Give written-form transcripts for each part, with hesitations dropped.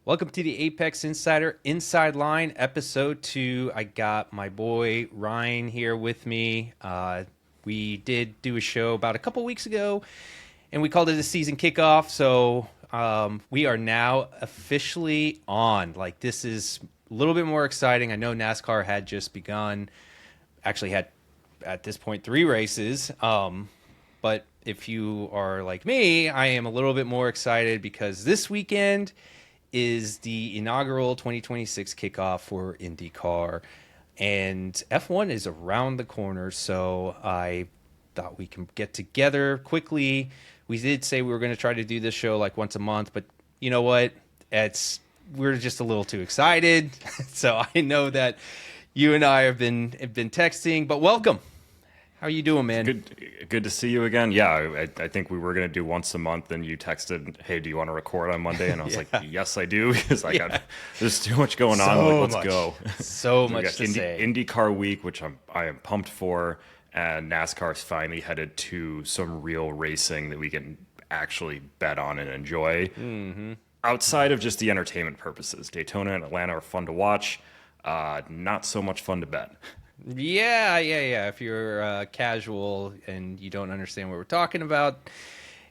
Welcome to the Apex Insider Inside Line, episode 2. I got my boy Ryan here with me. We did do a show about a couple weeks ago, and we called it a season kickoff. So we are now officially on. Like, this is a little bit more exciting. I know NASCAR had just begun, actually had at this point 3 races. But if you are like me, I am a little bit more excited because this weekend is the inaugural 2026 kickoff for IndyCar, and F1 is around the corner. So I thought we can get together quickly. We did say we were going to try to do this show like once a month, but you know what? We're just a little too excited. So I know that you and I have been texting, but welcome. How are you doing, man? Good to see you again. Yeah, I think we were going to do once a month, and you texted, hey, do you want to record on Monday? And I was like, yes, I do, because there's too much going on. Like, let's go. So much to say. IndyCar week, which I am pumped for, and NASCAR's finally headed to some real racing that we can actually bet on and enjoy. Mm-hmm. Outside of just the entertainment purposes, Daytona and Atlanta are fun to watch, not so much fun to bet. Yeah. If you're casual and you don't understand what we're talking about,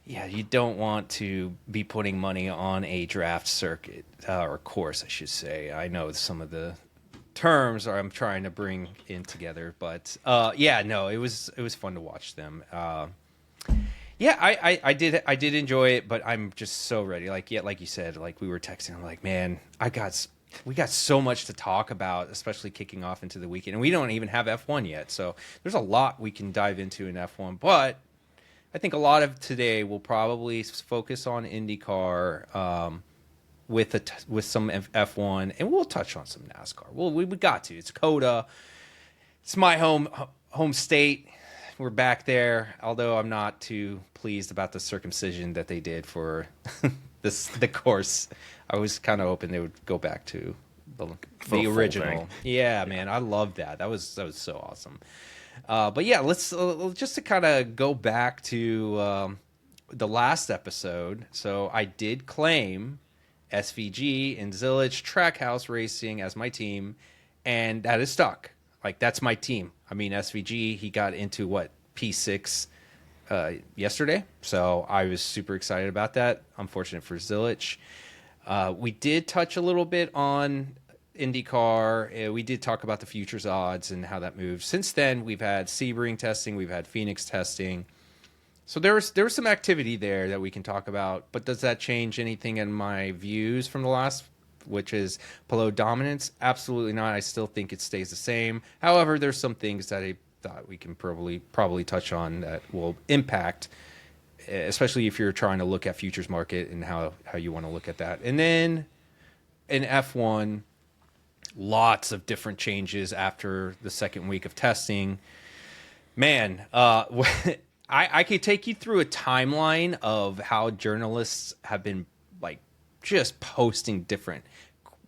you don't want to be putting money on a draft circuit or course, I should say. I know some of the terms I'm trying to bring in together, but it was fun to watch them. I did enjoy it, but I'm just so ready. Like you said, like we were texting, I'm like, man, we got so much to talk about, especially kicking off into the weekend. And we don't even have F1 yet. So there's a lot we can dive into in F1. But I think a lot of today will probably focus on IndyCar with some F1. And we'll touch on some NASCAR. We got to. It's COTA. It's my home state. We're back there. Although I'm not too pleased about the circumcision that they did for the course. I was kind of hoping they would go back to the original. Yeah, man, I love that. That was so awesome. But yeah, let's just to kind of go back to the last episode. So I did claim SVG and Zillage Trackhouse Racing as my team, and that is stuck. Like, that's my team. I mean, SVG, he got into P6 yesterday, so I was super excited about that. Unfortunate for Zillage. We did touch a little bit on IndyCar. We did talk about the futures odds and how that moved. Since then, we've had Sebring testing, we've had Phoenix testing. So there was some activity there that we can talk about. But does that change anything in my views from the last, which is Pelot dominance? Absolutely not. I still think it stays the same. However, there's some things that I thought we can probably touch on that will impact, especially if you're trying to look at futures market and how you want to look at that. And then in F1, lots of different changes after the second week of testing. Man, I could take you through a timeline of how journalists have been like just posting different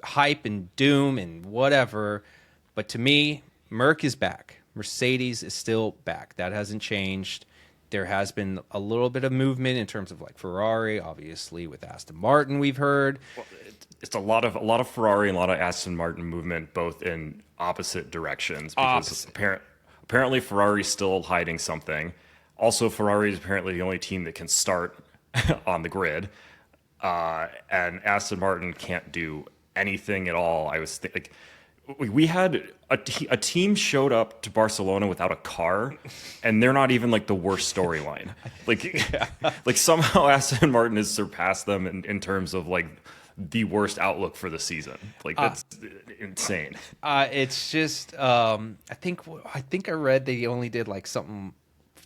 hype and doom and whatever. But to me, Merc is back. Mercedes is still back. That hasn't changed. There has been a little bit of movement in terms of like Ferrari, obviously with Aston Martin. We've heard it's a lot of Ferrari and a lot of Aston Martin movement, both in opposite directions. Because apparently Ferrari's still hiding something. Also, Ferrari is apparently the only team that can start on the grid, and Aston Martin can't do anything at all. I was thinking. We had a team showed up to Barcelona without a car, and they're not even like the worst storyline. Like somehow Aston Martin has surpassed them in terms of like the worst outlook for the season. Like, that's insane. It's just I think I read they only did like something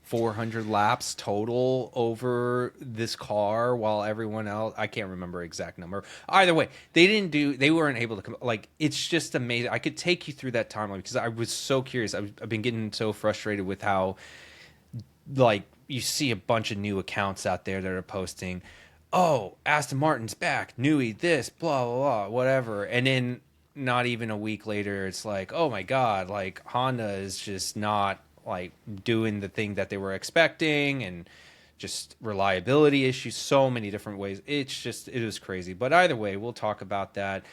400 laps total over this car, while everyone else, I can't remember exact number. Either way, they weren't able to come. Like, it's just amazing. I could take you through that timeline because I was so curious. I've been getting so frustrated with how, like, you see a bunch of new accounts out there that are posting, oh, Aston Martin's back, Newey this, blah, blah, blah, whatever. And then not even a week later, it's like, oh my God, like Honda is just not like doing the thing that they were expecting, and just reliability issues, so many different ways. It was crazy. But either way, we'll talk about that.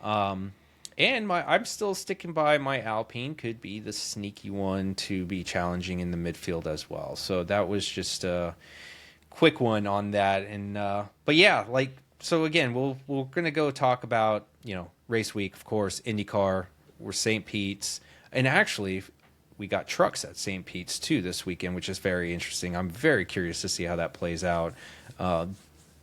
And I'm still sticking by my Alpine could be the sneaky one to be challenging in the midfield as well. So that was just a quick one on that. And but yeah, like so again, we're gonna go talk about race week, of course, IndyCar. We're St. Pete's, and actually we got trucks at St. Pete's too this weekend, which is very interesting. I'm very curious to see how that plays out. And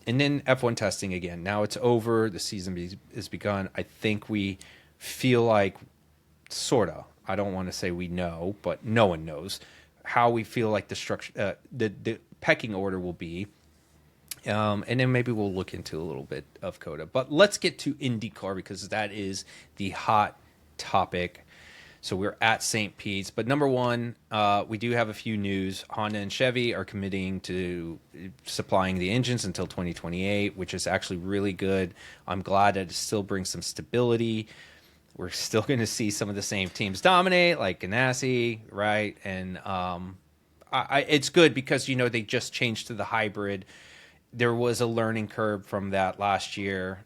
then F1 testing again. Now it's over. The season is begun. I think we feel like, sorta. I don't want to say we know, but no one knows how we feel like the structure, the pecking order will be. And then maybe we'll look into a little bit of COTA. But let's get to IndyCar because that is the hot topic. So we're at St. Pete's. But number one, we do have a few news. Honda and Chevy are committing to supplying the engines until 2028, which is actually really good. I'm glad that it still brings some stability. We're still going to see some of the same teams dominate, like Ganassi, right? And it's good because, they just changed to the hybrid. There was a learning curve from that last year.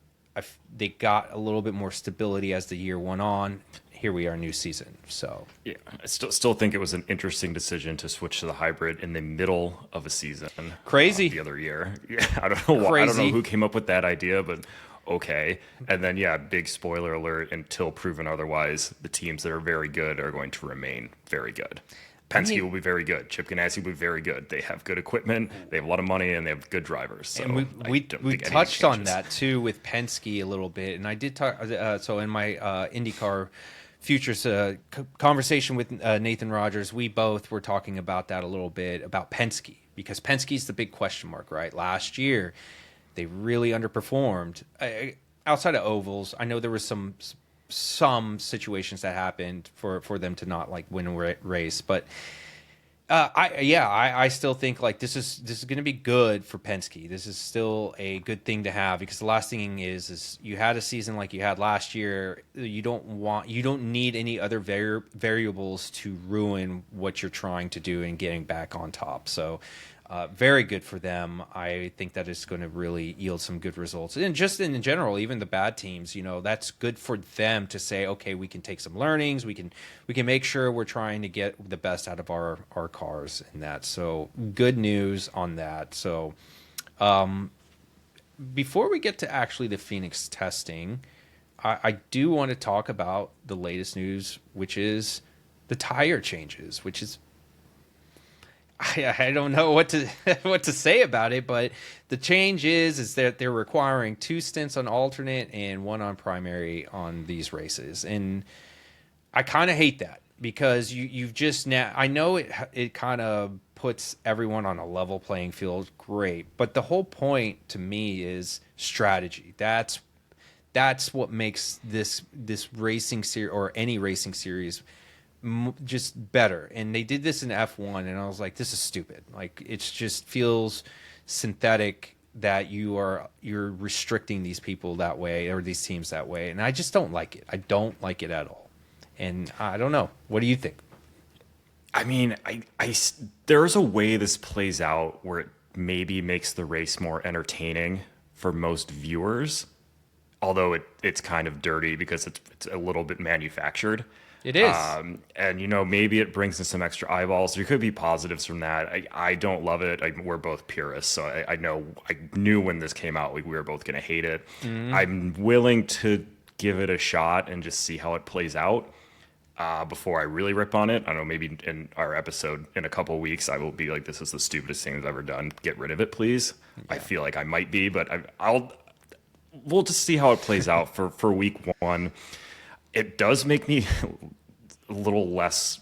They got a little bit more stability as the year went on. Here we are, new season. So yeah, I still think it was an interesting decision to switch to the hybrid in the middle of a season. Crazy. The other year. Yeah, I don't know why. I don't know who came up with that idea, but okay. And then big spoiler alert. Until proven otherwise, the teams that are very good are going to remain very good. Penske will be very good. Chip Ganassi will be very good. They have good equipment. They have a lot of money, and they have good drivers. So and we touched on that too with Penske a little bit. And I did talk. So in my IndyCar Futures conversation with Nathan Rogers, we both were talking about that a little bit about Penske because Penske's the big question mark, right? Last year, they really underperformed outside of ovals. I know there was some situations that happened for them to not win a race, but I still think this is going to be good for Penske. This is still a good thing to have because the last thing is you had a season like you had last year. You don't need any other variables to ruin what you're trying to do and getting back on top. So very good for them. I think that is going to really yield some good results. And just in general, even the bad teams, that's good for them to say, okay, we can take some learnings. We can make sure we're trying to get the best out of our cars in that. So good news on that. So before we get to actually the Phoenix testing, I do want to talk about the latest news, which is the tire changes, which is I don't know what to say about it, but the change is that they're requiring 2 stints on alternate and 1 on primary on these races, and I kind of hate that because you've just now. I know it kind of puts everyone on a level playing field, great, but the whole point to me is strategy. That's what makes this racing series or any racing series just better. And they did this in F1 and I was like, this is stupid. It just feels synthetic that you're restricting these people that way or these teams that way, and I just don't like it. I don't like it at all. And I don't know, what do you think? I mean, there's a way this plays out where it maybe makes the race more entertaining for most viewers, although it's kind of dirty because it's a little bit manufactured. It is. And, maybe it brings in some extra eyeballs. There could be positives from that. I don't love it. We're both purists, so I knew when this came out, we were both going to hate it. Mm-hmm. I'm willing to give it a shot and just see how it plays out before I really rip on it. I don't know, maybe in our episode in a couple of weeks, I will be like, this is the stupidest thing I've ever done. Get rid of it, please. Yeah. I feel like I might be, but we'll just see how it plays out for week 1. It does make me a little less.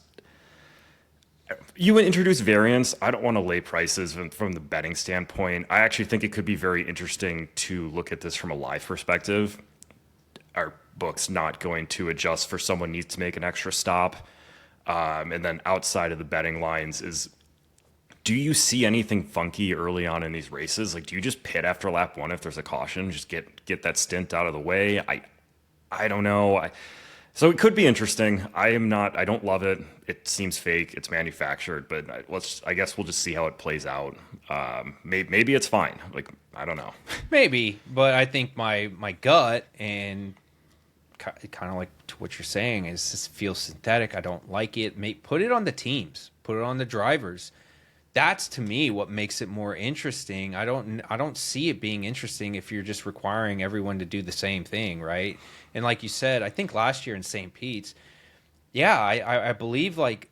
You would introduce variants. I don't want to lay prices from the betting standpoint. I actually think it could be very interesting to look at this from a live perspective. Our book's not going to adjust for someone needs to make an extra stop. And then outside of the betting lines do you see anything funky early on in these races? Do you just pit after lap 1 if there's a caution? Just get that stint out of the way? I don't know. So it could be interesting. I don't love it. It seems fake. It's manufactured, but I guess we'll just see how it plays out. Maybe it's fine. Like, I don't know. Maybe, but I think my gut and kind of like to what you're saying is this feels synthetic. I don't like it. Put it on the teams. Put it on the drivers. That's to me what makes it more interesting. I don't see it being interesting if you're just requiring everyone to do the same thing, right? And like you said, I think last year in St. Pete's, yeah, I believe like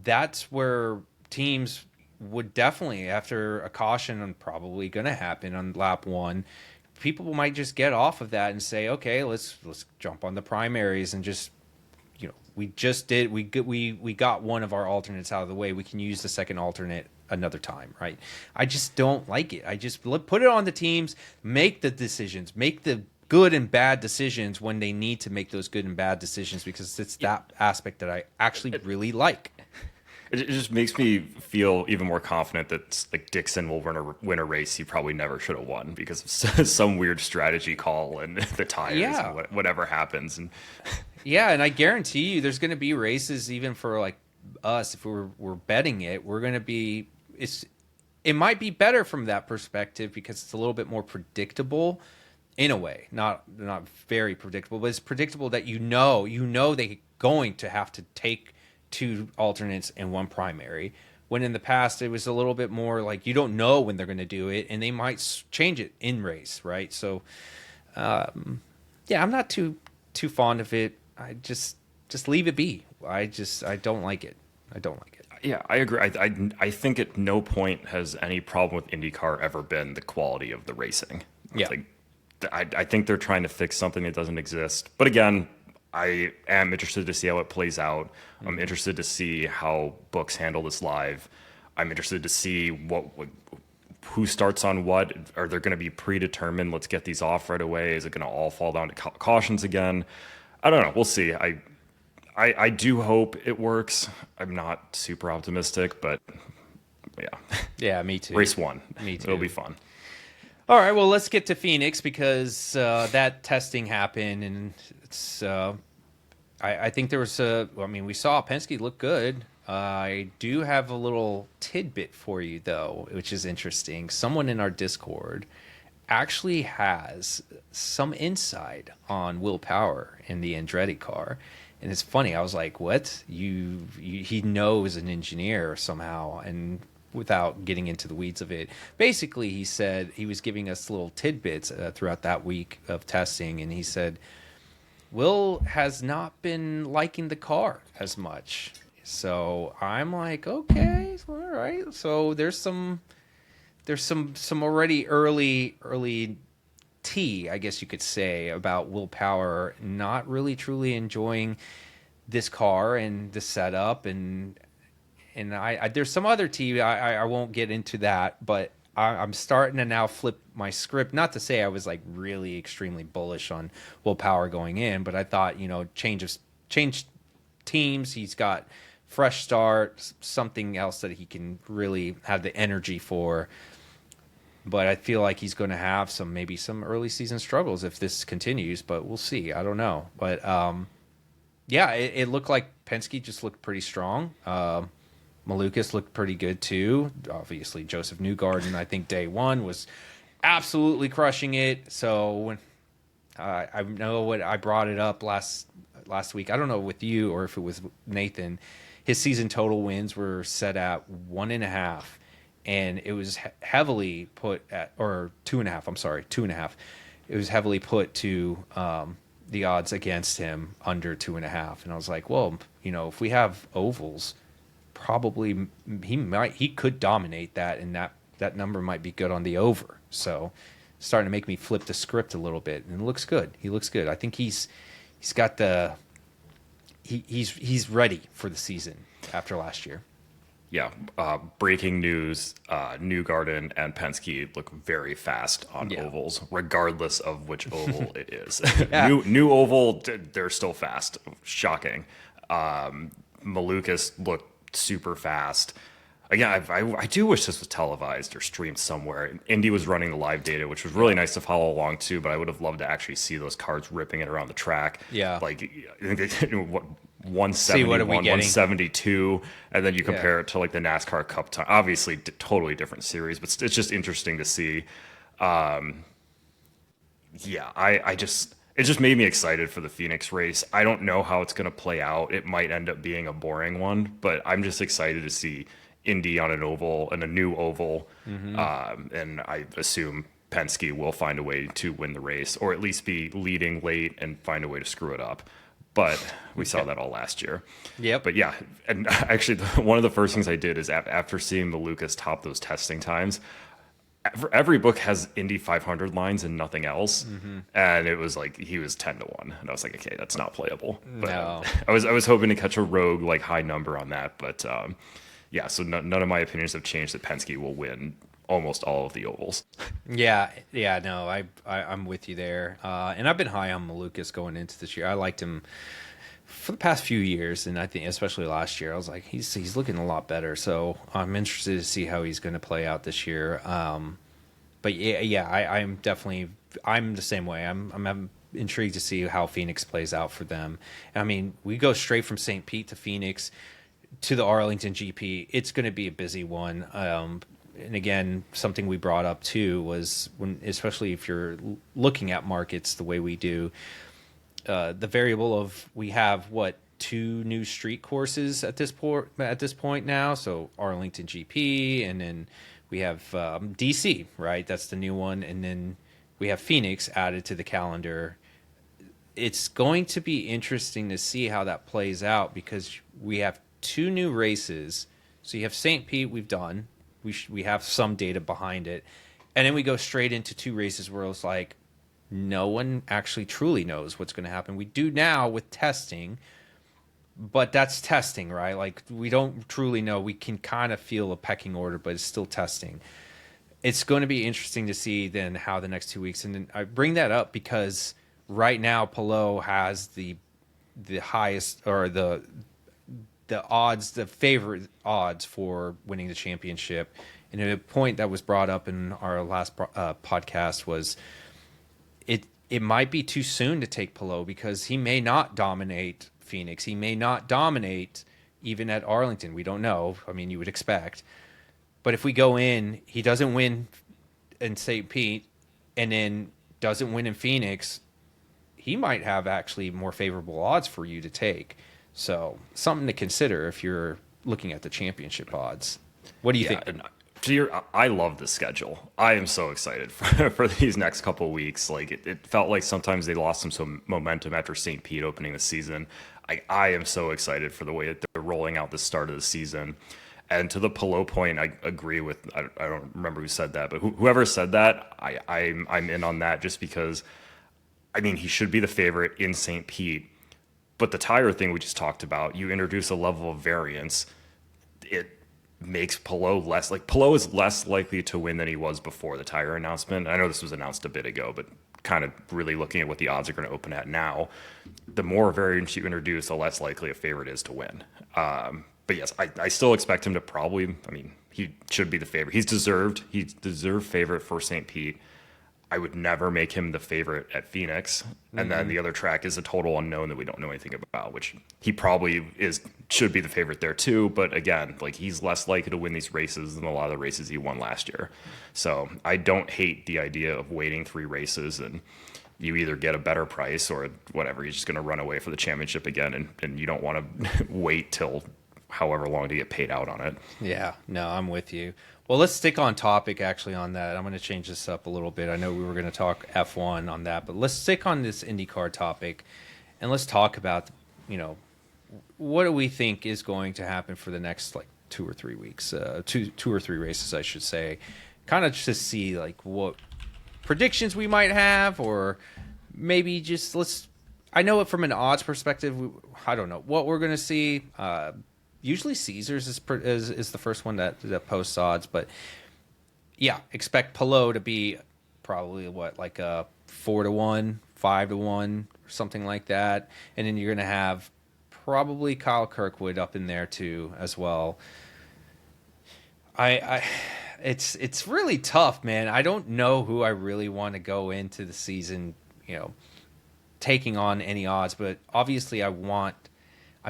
that's where teams would definitely, after a caution and probably going to happen on lap one, people might just get off of that and say, okay, let's jump on the primaries and just, we got one of our alternates out of the way. We can use the second alternate another time, right? I just don't like it. I just put it on the teams, make the decisions, make the good and bad decisions when they need to make those good and bad decisions, because it's that aspect that I actually really like. It just makes me feel even more confident that like Dixon will win a race he probably never should have won because of some weird strategy call and the tires and whatever happens. And yeah, and I guarantee you there's going to be races even for like us, if we're betting it, we're going to be it might be better from that perspective because it's a little bit more predictable in a way. Not very predictable, but it's predictable that they're going to have to take two alternates and one primary, when in the past it was a little bit more like you don't know when they're going to do it and they might change it in race, right? So yeah, I'm not too fond of it. I just leave it be. I don't like it. I don't like it. Yeah, I agree. I think at no point has any problem with IndyCar ever been the quality of the racing. Yeah. I think they're trying to fix something that doesn't exist. But again, I am interested to see how it plays out. I'm interested to see how books handle this live. I'm interested to see who starts on what. Are there going to be predetermined, let's get these off right away? Is it going to all fall down to cautions again? I don't know. We'll see. I do hope it works. I'm not super optimistic, but yeah. Yeah, me too. Race one. Me too. It'll be fun. All right, well, let's get to Phoenix because that testing happened, and it's. I think there was we saw Penske look good. I do have a little tidbit for you though, which is interesting. Someone in our Discord actually has some insight on Will Power in the Andretti car. And it's funny. I was like, what? He knows an engineer somehow. And without getting into the weeds of it, basically he said he was giving us little tidbits throughout that week of testing. And he said, Will has not been liking the car as much. So I'm like, okay, all right. So there's some already early tea, I guess you could say, about Will Power not really truly enjoying this car and the setup, and I there's some other tea. I won't get into that, but I'm starting to now flip my script. Not to say I was like really extremely bullish on Will Power going in, but I thought, change teams. He's got fresh start, something else that he can really have the energy for. But I feel like he's going to have maybe some early season struggles if this continues, but we'll see. I don't know. But yeah, it looked like Penske just looked pretty strong. Malukas looked pretty good too. Obviously, Joseph Newgarden, I think day one was absolutely crushing it. So when I know what I brought it up last week. I don't know with you or if it was Nathan. His season total wins were set at 1.5. And it was heavily put at, or 2.5, I'm sorry, 2.5. It was heavily put to the odds against him under 2.5. And I was like, well, if we have ovals, probably he could dominate that, and that number might be good on the over. So starting to make me flip the script a little bit, and it looks good. He looks good. I think he's got he's ready for the season after last year. Yeah, breaking news, Newgarden and Penske look very fast on ovals, regardless of which oval it is. Yeah. New oval, they're still fast. Shocking. Malukas looked super fast. Again, I do wish this was televised or streamed somewhere. Indy was running the live data, which was really nice to follow along too. But I would have loved to actually see those cars ripping it around the track. Yeah. Like I think they, what See, what are 171, we getting? 172, and then you compare it to like the NASCAR Cup time. Obviously, totally different series, but it's just interesting to see. Yeah, I just it just made me excited for the Phoenix race. I don't know how it's going to play out. It might end up being a boring one, but I'm just excited to see Indy on an oval and a new oval. And I assume Penske will find a way to win the race, or at least be leading late and find a way to screw it up. But we saw that all last year. Yep. But yeah, and actually, one of the first things I did is after seeing the Lucas top those testing times, every book has Indy 500 lines and nothing else, and it was like he was 10-1, and I was like, okay, that's not playable. But No. I was hoping to catch a rogue like high number on that, but yeah. So none of my opinions have changed that Penske will win almost all of the ovals. Yeah, no, I'm with you there. And I've been high on Malukas going into this year. I liked him for the past few years, and I think especially last year, I was like, he's looking a lot better. So I'm interested to see how he's going to play out this year. But I'm definitely I'm the same way. I'm intrigued to see how Phoenix plays out for them. I mean, we go straight from St. Pete to Phoenix to the Arlington GP. It's going to be a busy one. And again, something we brought up too was when, especially if you're looking at markets the way we do, the variable of we have two new street courses at this point now. So Arlington GP, and then we have DC, right? That's the new one, and then we have Phoenix added to the calendar. It's going to be interesting to see how that plays out because we have two new races. So you have St. Pete, we've done. We have some data behind it. And then we go straight into two races where it's like no one actually truly knows what's going to happen. We do now with testing, but that's testing, right? Like we don't truly know. We can kind of feel a pecking order, but it's still testing. It's going to be interesting to see then how the next 2 weeks. And then I bring that up because right now Palou has the highest, or the odds, the favorite odds for winning the championship. And a point that was brought up in our last podcast was it might be too soon to take Palou because he may not dominate Phoenix. He may not dominate even at Arlington. We don't know. I mean, you would expect. But if we go in, he doesn't win in St. Pete and then doesn't win in Phoenix, he might have actually more favorable odds for you to take. So something to consider if you're looking at the championship odds. What do you think? And I love the schedule. I am so excited for these next couple of weeks. Like it felt like sometimes they lost some momentum after St. Pete opening the season. I am so excited for the way that they're rolling out the start of the season. And to the Palou point, I agree with. I don't remember who said that, but whoever said that, I'm in on that just because. I mean, he should be the favorite in St. Pete. But the tire thing we just talked about, you introduce a level of variance, it makes Palou Palou is less likely to win than he was before the tire announcement. I know this was announced a bit ago, but kind of really looking at what the odds are going to open at now, the more variance you introduce, the less likely a favorite is to win. But yes, I still expect him to probably, I mean, he should be the favorite. He's deserved favorite for St. Pete. I would never make him the favorite at Phoenix. And then the other track is a total unknown that we don't know anything about, which he probably should be the favorite there too. But again, like he's less likely to win these races than a lot of the races he won last year. So I don't hate the idea of waiting 3 races and you either get a better price or whatever. You're just going to run away for the championship again. And you don't want to wait till however long to get paid out on it. Yeah, no, I'm with you. Well, let's stick on topic actually on that. I'm going to change this up a little bit. I know we were going to talk F1 on that, but let's stick on this IndyCar topic and let's talk about, what do we think is going to happen for the next 2 or 3 weeks, two or three races, I should say, kind of just to see what predictions we might have, or maybe just I know it from an odds perspective. I don't know what we're going to see. Usually Caesars is the first one that posts odds, but yeah, expect Palou to be probably a 4-1, 5-1, or something like that, and then you're going to have probably Kyle Kirkwood up in there too as well. It's really tough, man. I don't know who I really want to go into the season, taking on any odds, but obviously I'm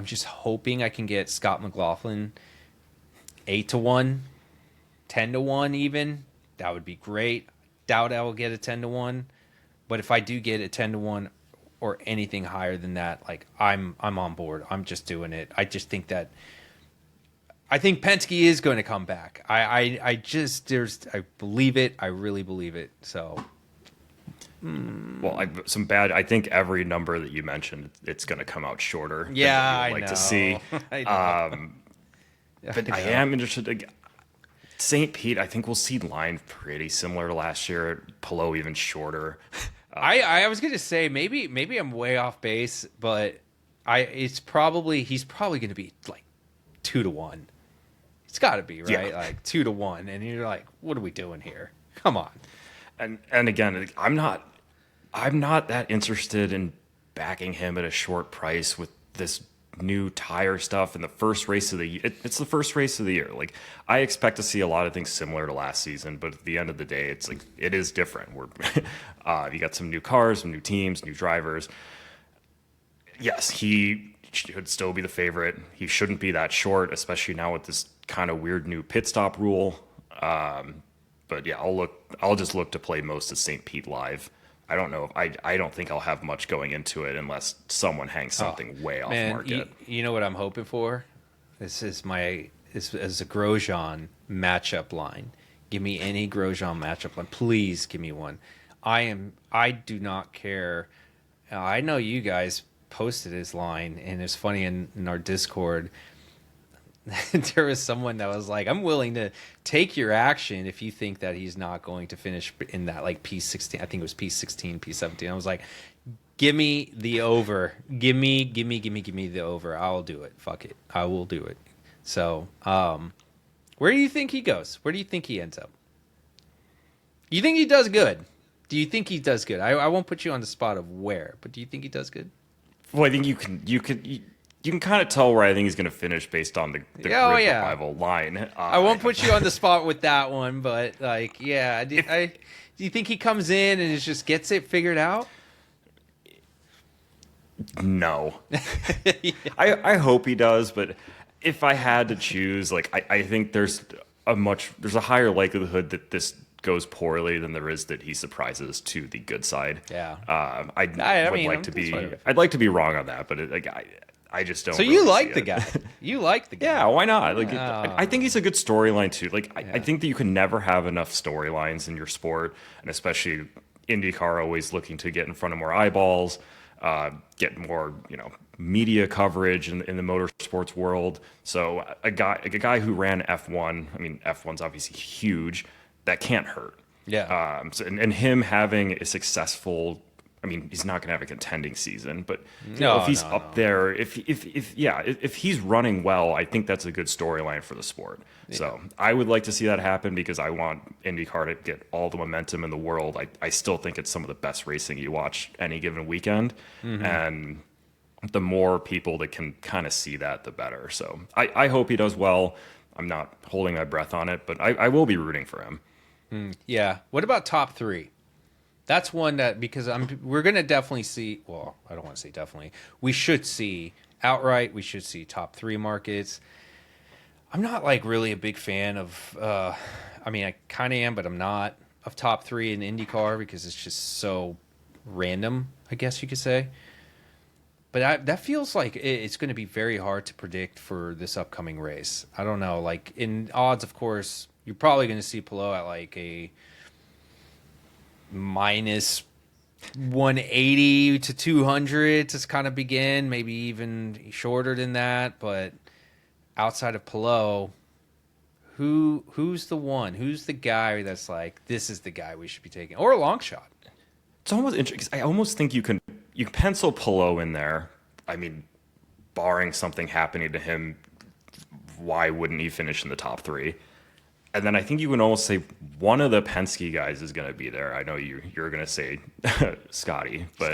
just hoping I can get Scott McLaughlin 8-1, 10-1 even. That would be great. Doubt I will get a 10-1, but if I do get a 10-1 or anything higher than that, like I'm on board. I'm just doing it. I think Penske is going to come back. I believe it. I really believe it. So, well, I think every number that you mentioned, it's going to come out shorter. Yeah, than you would like to see. But I am interested. St. Pete, I think we'll see line pretty similar to last year. Palou even shorter. I was going to say maybe I'm way off base, but he's probably going to be like 2-1. It's got to be, right? Yeah. Like 2-1, and you're like, what are we doing here? Come on. And again, I'm not that interested in backing him at a short price with this new tire stuff in the first race of the year. It's the first race of the year. Like, I expect to see a lot of things similar to last season, but at the end of the day, it's like it is different. You got some new cars, some new teams, new drivers. Yes, he should still be the favorite. He shouldn't be that short, especially now with this kind of weird new pit stop rule. But yeah, I'll just look to play most of St. Pete live. I don't know. I don't think I'll have much going into it unless someone hangs something way off market. You know what I'm hoping for? This is a Grosjean matchup line. Give me any Grosjean matchup line. Please give me one. I do not care. I know you guys posted his line, and it's funny in our Discord. There was someone that was like, I'm willing to take your action if you think that he's not going to finish in that like P16. I think it was P16, P17. I was like, give me the over. Give me the over. I'll do it. Fuck it. I will do it. So, where do you think he goes? Where do you think he ends up? You think he does good? Do you think he does good? I won't put you on the spot of where, but do you think he does good? Well, I think you can kind of tell where I think he's going to finish based on the GridRival line. I won't put you on the spot with that one, but like, yeah. Do you think he comes in and just gets it figured out? No. Yeah. I hope he does, but if I had to choose, like, I think there's a higher likelihood that this goes poorly than there is that he surprises to the good side. Yeah. I'd like to be wrong on that, but I just don't. So really you like the guy? You like the guy? Yeah, why not? Like, I think he's a good storyline too. Like, I think that you can never have enough storylines in your sport, and especially IndyCar always looking to get in front of more eyeballs, get more media coverage in the motorsports world. So a guy who ran F1, I mean F1's obviously huge. That can't hurt. Yeah. And him having a successful, I mean, he's not going to have a contending season, but if he's up there, if he's running well, I think that's a good storyline for the sport. Yeah. So I would like to see that happen because I want IndyCar to get all the momentum in the world. I still think it's some of the best racing you watch any given weekend. Mm-hmm. And the more people that can kind of see that, the better. So I hope he does well. I'm not holding my breath on it, but I will be rooting for him. Yeah. What about top three? That's one that, because we're going to definitely see, well, I don't want to say definitely. We should see outright. We should see top three markets. I'm not like really a big fan of, I mean, I kind of am, but I'm not, of top three in IndyCar because it's just so random, I guess you could say. But that feels like it's going to be very hard to predict for this upcoming race. I don't know. Like, in odds, of course, you're probably going to see Palou at like a minus 180 to 200 to kind of begin, maybe even shorter than that. But outside of Palou, who's the one? Who's the guy that's like, this is the guy we should be taking? Or a long shot. It's almost interesting because I almost think you can pencil Palou in there. I mean, barring something happening to him, why wouldn't he finish in the top three? And then I think you can almost say one of the Penske guys is going to be there. I know you're going to say Scotty, but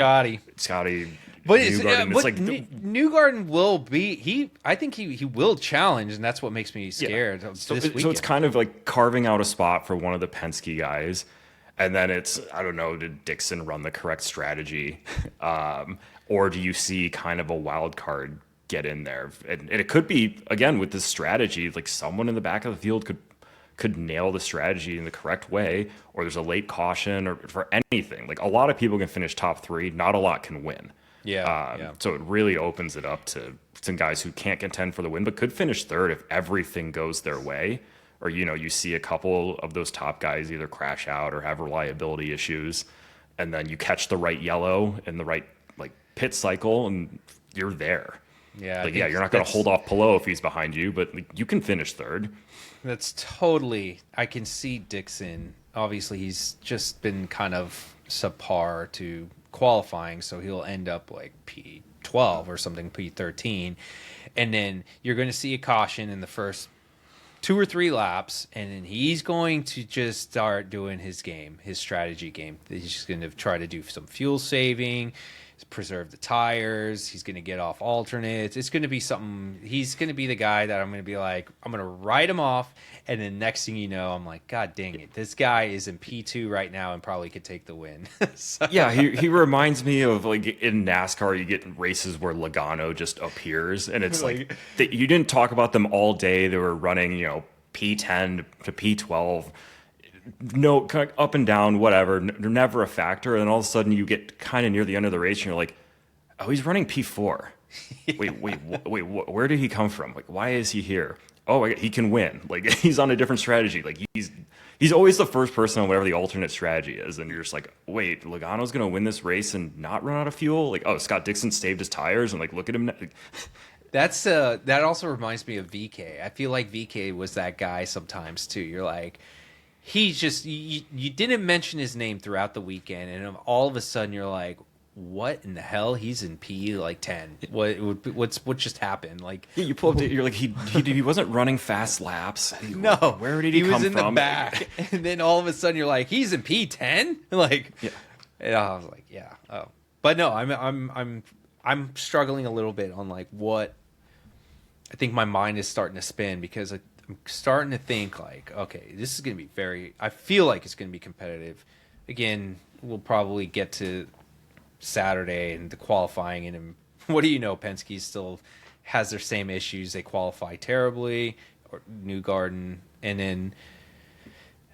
Scotty, But Newgarden. but Newgarden will be I think he will challenge, and that's what makes me scared. Yeah. So it's kind of like carving out a spot for one of the Penske guys, and then it's, I don't know, did Dixon run the correct strategy, or do you see kind of a wild card get in there? And it could be, again, with this strategy, like someone in the back of the field could nail the strategy in the correct way, or there's a late caution, or for anything. Like, a lot of people can finish top three, not a lot can win. Yeah. So it really opens it up to some guys who can't contend for the win, but could finish third if everything goes their way. Or, you see a couple of those top guys either crash out or have reliability issues, and then you catch the right yellow in the right like pit cycle, and you're there. Yeah, you're not going to hold off Palou if he's behind you, but like, you can finish third. That's totally. I can see Dixon. Obviously, he's just been kind of subpar to qualifying, so he'll end up like P12 or something, P13, and then you're going to see a caution in the first 2 or 3 laps, and then he's going to just start doing his strategy game. He's just going to try to do some fuel saving, preserve the tires. He's going to get off alternates. It's going to be something. He's going to be the guy that I'm going to be like, I'm going to write him off, and then next thing you know, I'm like, God dang it, this guy is in P2 right now and probably could take the win. So. Yeah, he reminds me of, like, in NASCAR, you get races where Logano just appears, and it's like you didn't talk about them all day. They were running, P10 to P12. No, kind of up and down, whatever. They're never a factor. And all of a sudden, you get kind of near the end of the race, and you're like, "Oh, he's running P4. Wait, where did he come from? Like, why is he here? Oh, he can win. Like, he's on a different strategy. Like, he's always the first person on whatever the alternate strategy is, and you're just like, wait, Logano's gonna win this race and not run out of fuel? Like, oh, Scott Dixon saved his tires, and like, look at him. That's that also reminds me of VK. I feel like VK was that guy sometimes too. You're like, he's just you didn't mention his name throughout the weekend, and all of a sudden you're like, what in the hell? He's in P like 10. What just happened? Like, yeah, you pull up. You're like, he wasn't running fast laps. No, where did he come from? He was in the back, and then all of a sudden you're like, he's in P10. Like, yeah. And I was like, yeah. Oh, but no, I'm struggling a little bit on like what. I think my mind is starting to spin because I'm starting to think like, okay, this is going to be I feel like it's going to be competitive. Again, we'll probably get to Saturday and the qualifying, and what do you know, Penske still has their same issues. They qualify terribly, or Newgarden, and then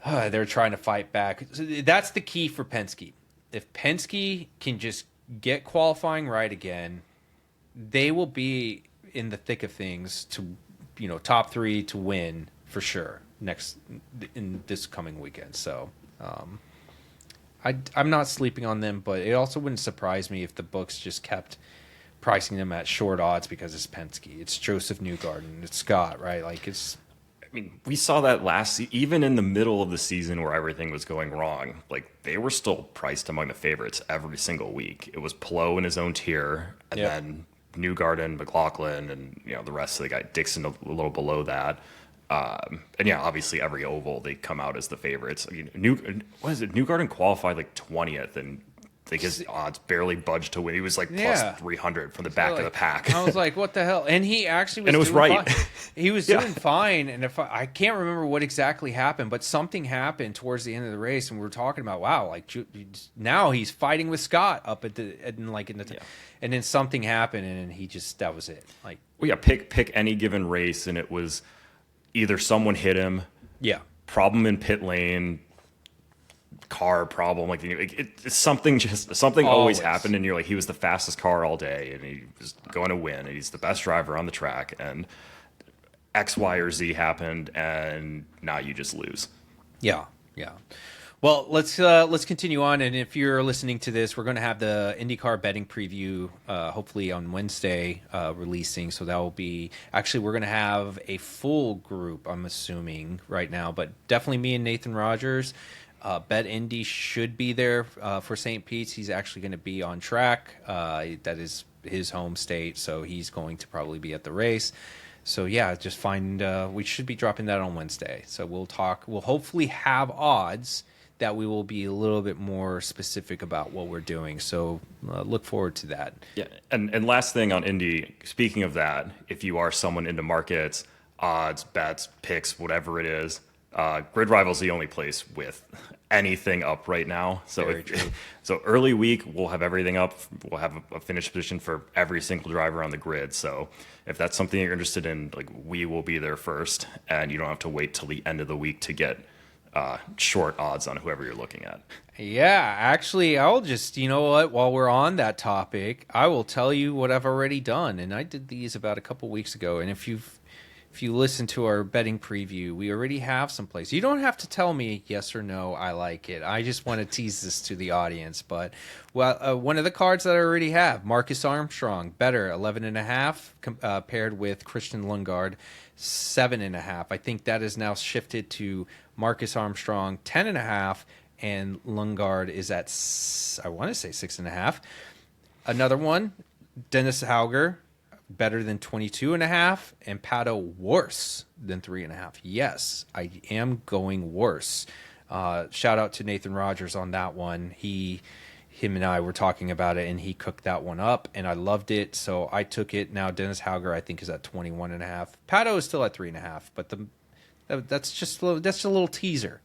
they're trying to fight back. So that's the key for Penske. If Penske can just get qualifying right again, they will be in the thick of things to, top 3 to win for sure in this coming weekend. So I'm not sleeping on them, but it also wouldn't surprise me if the books just kept pricing them at short odds because it's Penske, it's Joseph Newgarden, it's Scott, right? Like, it's. I mean, we saw that even in the middle of the season where everything was going wrong, like, they were still priced among the favorites every single week. It was Palou in his own tier, and then Newgarden, McLaughlin, and the rest of the guy, Dixon a little below that. And yeah, obviously every oval they come out as the favorites. I mean, Newgarden qualified like 20th, and like his odds barely budged to win. He was like plus 300 from the back of the pack. I was like, what the hell? And he actually was. And it was right. Fine. He was doing fine, and I can't remember what exactly happened, but something happened towards the end of the race, and we were talking about, wow, like now he's fighting with Scott up at the and then something happened, and he just that was it. Like, well, yeah, pick any given race, and it was either someone hit him, problem in pit lane, car problem, like it's something always happened, and you're like, he was the fastest car all day, and he was going to win, and he's the best driver on the track, and X, Y, or Z happened, and now you just lose. Yeah. Well, let's continue on, and if you're listening to this, we're going to have the IndyCar betting preview hopefully on Wednesday releasing. So that will be we're going to have a full group, I'm assuming right now, but definitely me and Nathan Rogers. Bet Indy should be there for St. Pete's. He's actually going to be on track. That is his home state, so he's going to probably be at the race. So yeah, just we should be dropping that on Wednesday. So we'll hopefully have odds that we will be a little bit more specific about what we're doing. So look forward to that. Yeah, and last thing on Indy, speaking of that, if you are someone into markets, odds, bets, picks, whatever it is, GridRival is the only place with anything up right now. So so early week, we'll have everything up. We'll have a finished position for every single driver on the grid. So if that's something you're interested in, like, we will be there first, and you don't have to wait till the end of the week to get short odds on whoever you're looking at. Yeah, actually, I'll just, you know what, while we're on that topic, I will tell you what I've already done. And I did these about a couple weeks ago. And if you listen to our betting preview, we already have some plays. You don't have to tell me yes or no, I like it. I just want to tease this to the audience. But one of the cards that I already have, Marcus Armstrong, better, 11.5, paired with Christian Lundgaard, 7.5. I think that is now shifted to Marcus Armstrong, 10.5, and Lundgaard is at, I want to say, 6.5. Another one, Dennis Hauger, better than 22.5, and Pato worse than 3.5. Yes, I am going worse. Shout out to Nathan Rogers on that one. Him and I were talking about it, and he cooked that one up, and I loved it, so I took it. Now Dennis Hauger, I think, is at 21.5. Pato is still at 3.5, but that's just a little teaser.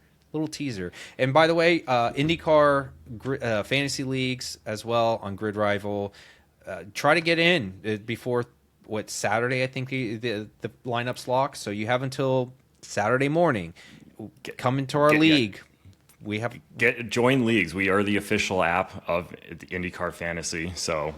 And by the way, IndyCar fantasy leagues as well on GridRival. Try to get in before Saturday. I think the lineups lock. So you have until Saturday morning. Come into our league. We have Join leagues. We are the official app of the IndyCar Fantasy. So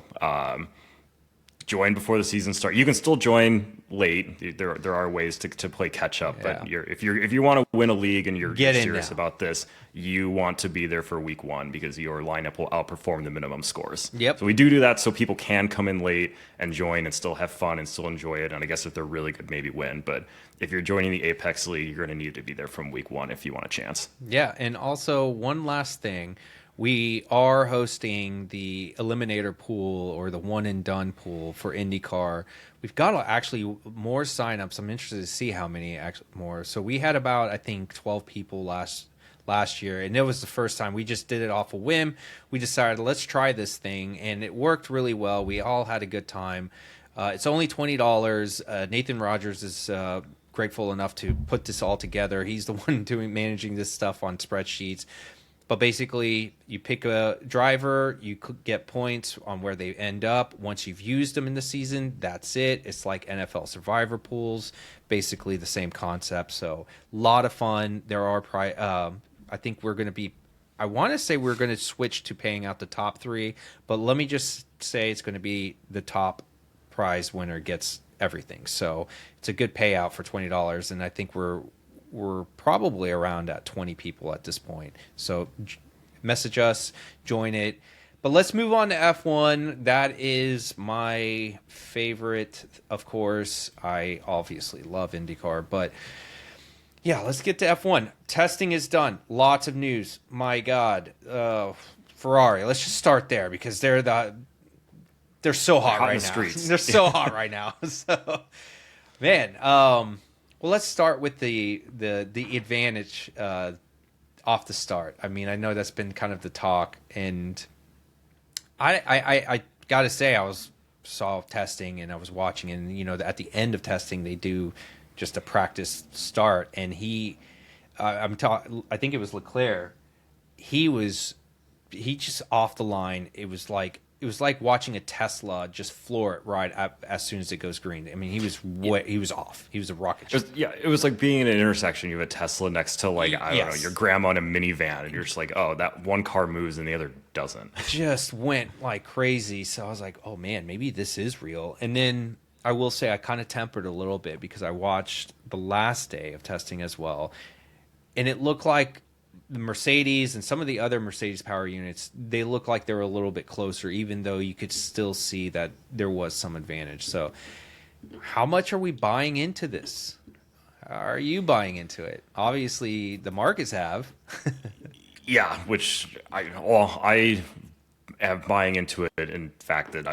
join before the season starts. You can still join late. There are ways to play catch up. But if you want to win a league and you're serious about this, you want to be there for week one because your lineup will outperform the minimum scores. Yep. So we do that so people can come in late and join and still have fun and still enjoy it. And I guess if they're really good, maybe win. But if you're joining the Apex League, you're going to need to be there from week one if you want a chance. Yeah, and also one last thing. We are hosting the Eliminator pool, or the one and done pool for IndyCar. We've got actually more signups. I'm interested to see how many more. So we had about, I think, 12 people last year, and it was the first time. We just did it off a whim. We decided, let's try this thing, and it worked really well. We all had a good time. It's only $20. Nathan Rogers is grateful enough to put this all together. He's the one managing this stuff on spreadsheets. But basically, you pick a driver, you could get points on where they end up. Once you've used them in the season, that's it. It's like NFL Survivor pools, basically the same concept. So a lot of fun. There are, I think we're going to be, I want to say we're going to switch to paying out the top three, but let me just say it's going to be the top prize winner gets everything. So it's a good payout for $20, and I think we're probably around at 20 people at this point. So message us, join it. But let's move on to F1. That is my favorite, of course. I obviously love IndyCar, but yeah, let's get to F1. Testing is done. Lots of news. My God. Ferrari. Let's just start there because they're so hot right now. They're so hot right now. So, man, well, let's start with the advantage off the start. I mean, I know that's been kind of the talk, and I got to say, I saw testing and I was watching, and you know, at the end of testing, they do just a practice start, and I think it was Leclerc. He just off the line. It was like watching a Tesla just floor it right up as soon as it goes green. I mean, he was off. He was a rocket ship. It was like being in an intersection. You have a Tesla next to, like, I don't know, your grandma in a minivan, and you're just like, oh, that one car moves and the other doesn't. Just went like crazy. So I was like, oh man, maybe this is real. And then I will say I kind of tempered a little bit because I watched the last day of testing as well, and it looked like the Mercedes and some of the other Mercedes power units, they look like they were a little bit closer, even though you could still see that there was some advantage. So how much are we buying into this? Are you buying into it? Obviously, the markets have. Yeah, which I am buying into it. In fact, that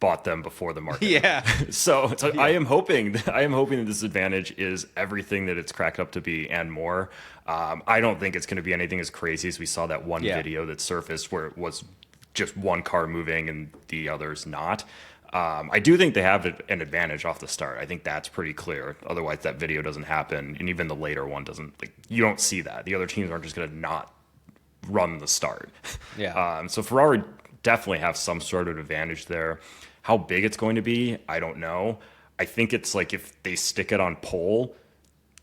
bought them before the market. Yeah. So I am hoping that this advantage is everything that it's cracked up to be and more. I don't think it's going to be anything as crazy as we saw that one video that surfaced where it was just one car moving and the others not. I do think they have an advantage off the start. I think that's pretty clear. Otherwise, that video doesn't happen, and even the later one doesn't. Like, you don't see that. The other teams aren't just going to not run the start. Yeah. So Ferrari definitely have some sort of advantage there. How big it's going to be, I don't know. I think it's like if they stick it on pole,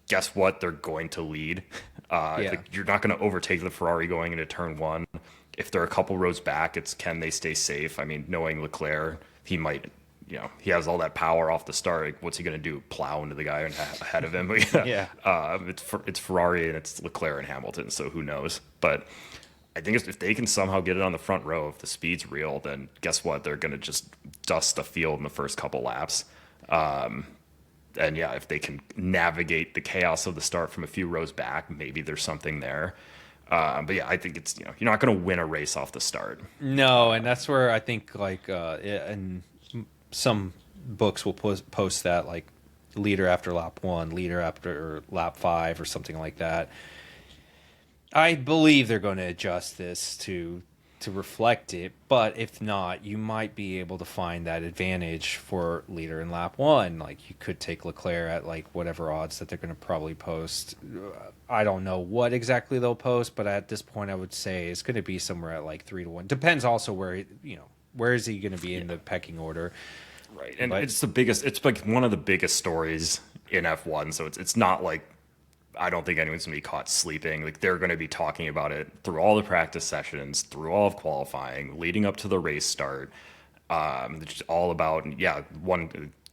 guess what? They're going to lead. Like, you're not going to overtake the Ferrari going into turn one. If they're a couple rows back, it's can they stay safe? I mean, knowing Leclerc, he might, he has all that power off the start. Like, what's he going to do? Plow into the guy ahead of him? It's Ferrari and it's Leclerc and Hamilton, so who knows? But I think if they can somehow get it on the front row, if the speed's real, then guess what? They're going to just dust the field in the first couple laps. And yeah, if they can navigate the chaos of the start from a few rows back, maybe there's something there. But yeah, I think it's, you're not going to win a race off the start. No, and that's where I think and some books will post that like leader after lap 1, leader after lap 5 or something like that. I believe they're going to adjust this to reflect it, but if not, you might be able to find that advantage for leader in lap 1. Like, you could take Leclerc at like whatever odds that they're going to probably post. I don't know what exactly they'll post, but at this point I would say it's going to be somewhere at like 3-1. Depends also where is he going to be in the pecking order. Right. And it's like one of the biggest stories in F1, so it's not like I don't think anyone's going to be caught sleeping. Like, they're going to be talking about it through all the practice sessions, through all of qualifying, leading up to the race start. It's just all about,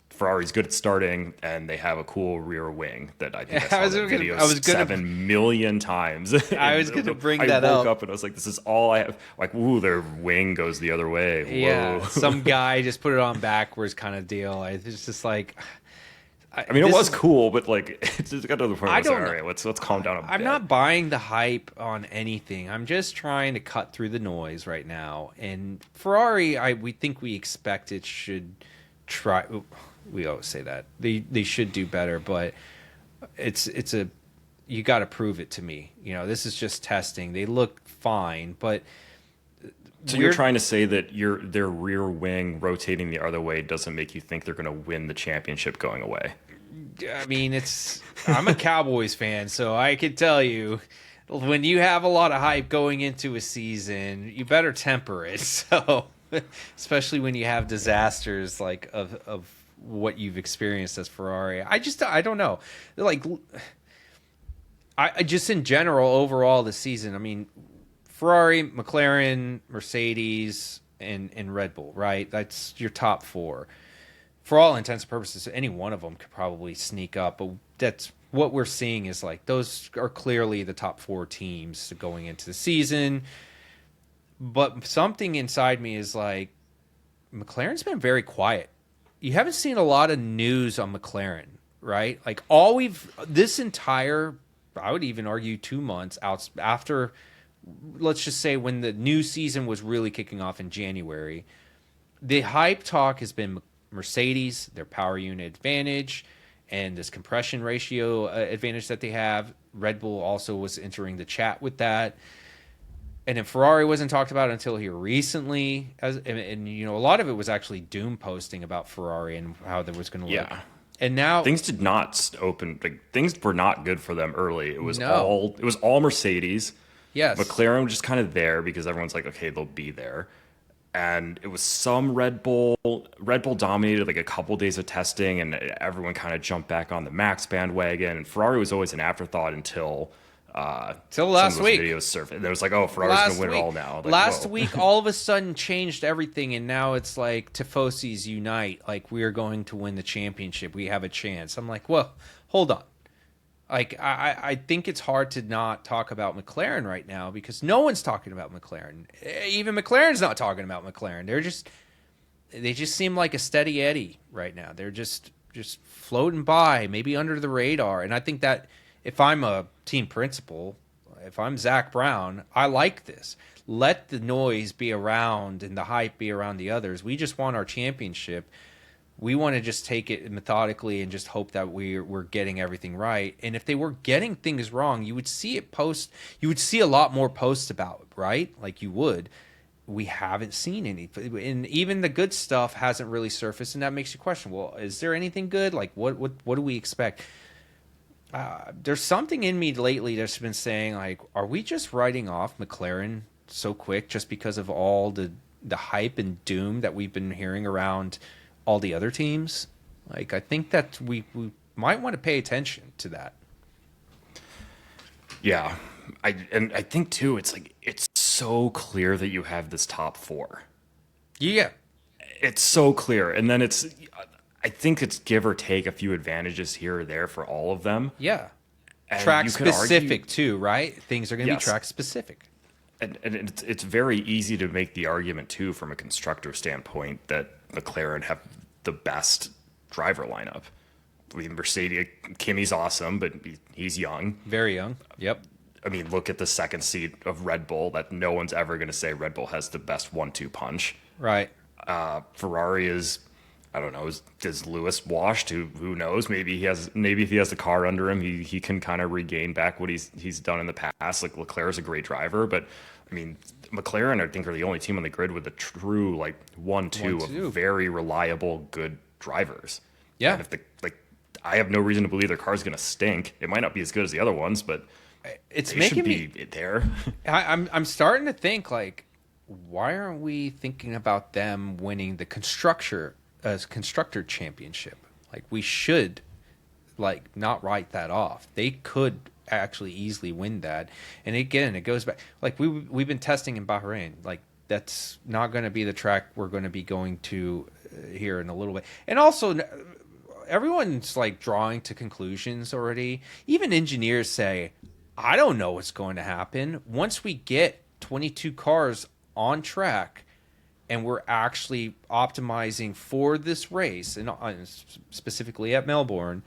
Ferrari's good at starting, and they have a cool rear wing that I think I saw that video 7 million times. I was going to bring that up. I woke up and I was like, this is all I have. Like, ooh, their wing goes the other way. Whoa. Yeah, some guy just put it on backwards kind of deal. It's just like... I mean, it was cool, but like, it's just got to the point where I was like, all right, let's calm down a bit. I'm not buying the hype on anything. I'm just trying to cut through the noise right now. And Ferrari, we think we expect it should try. We always say that they should do better, but you got to prove it to me. This is just testing. They look fine, but. So you're trying to say that their rear wing rotating the other way doesn't make you think they're going to win the championship going away? I mean, I'm a Cowboys fan, so I can tell you, when you have a lot of hype going into a season, you better temper it. So, especially when you have disasters like of what you've experienced as Ferrari, I don't know. Like, I just in general overall this season, I mean. Ferrari, McLaren, Mercedes, and Red Bull, right? That's your top 4. For all intents and purposes, any one of them could probably sneak up, but that's what we're seeing is like those are clearly the top 4 teams going into the season. But something inside me is like, McLaren's been very quiet. You haven't seen a lot of news on McLaren, right? Like this entire, I would even argue 2 months out after... Let's just say when the new season was really kicking off in January, the hype talk has been Mercedes, their power unit advantage, and this compression ratio advantage that they have. Red Bull also was entering the chat with that. And then Ferrari wasn't talked about until here recently. And a lot of it was actually doom posting about Ferrari and how there was going to look. And now things did not open. Like, things were not good for them early. It was all Mercedes. Yes. McLaren was just kind of there because everyone's like, okay, they'll be there. And it was some Red Bull. Red Bull dominated like a couple days of testing, and everyone kind of jumped back on the Max bandwagon. And Ferrari was always an afterthought until last week. Videos surfaced. And it was like, oh, Ferrari's going to win it all now. Like, last week, all of a sudden changed everything, and now it's like Tifosis unite. Like, we are going to win the championship. We have a chance. I'm like, well, hold on. Like, I think it's hard to not talk about McLaren right now because no one's talking about McLaren. Even McLaren's not talking about McLaren. They just seem like a steady Eddie right now. They're just floating by, maybe under the radar. And I think that if I'm a team principal, if I'm Zach Brown, I like this. let the noise be around and the hype be around the others. We just want our championship. We want to just take it methodically and just hope that we're getting everything right. And if they were getting things wrong, you would see you would see a lot more posts about it, right? Like you would. We haven't seen any, and even the good stuff hasn't really surfaced, and that makes you question, well, is there anything good? Like what do we expect? There's something in me lately that's been saying, like, are we just writing off McLaren so quick just because of all the hype and doom that we've been hearing around all the other teams? Like, I think that we might want to pay attention to that. Yeah. I think too, it's like, it's so clear that you have this top four. Yeah. It's so clear. And then I think it's give or take a few advantages here or there for all of them. Yeah. And track you could specific argue, too, right? Things are going to be track specific. And it's very easy to make the argument too from a constructor standpoint that McLaren have the best driver lineup. I mean, Mercedes, Kimi's awesome, but he's young. Very young. Yep. I mean, look at the second seat of Red Bull. That no one's ever going to say Red Bull has the best 1-2 punch. Right. Ferrari is, I don't know, is Lewis washed? Who knows? Maybe if he has the car under him, he can kind of regain back what he's done in the past. Like Leclerc's a great driver, but I mean, McLaren I think are the only team on the grid with a true like 1-2 of very reliable, good drivers. Yeah. And I have no reason to believe their car's going to stink. It might not be as good as the other ones, but it's making me there. I'm starting to think, like, why aren't we thinking about them winning the constructor championship? Like, we should, like, not write that off. They could actually easily win that. And again, it goes back, like, we've been testing in Bahrain. Like, that's not going to be the track we're going to be going to here in a little bit. And also, everyone's like drawing to conclusions already. Even engineers say, I don't know what's going to happen once we get 22 cars on track and we're actually optimizing for this race, and specifically at Melbourne.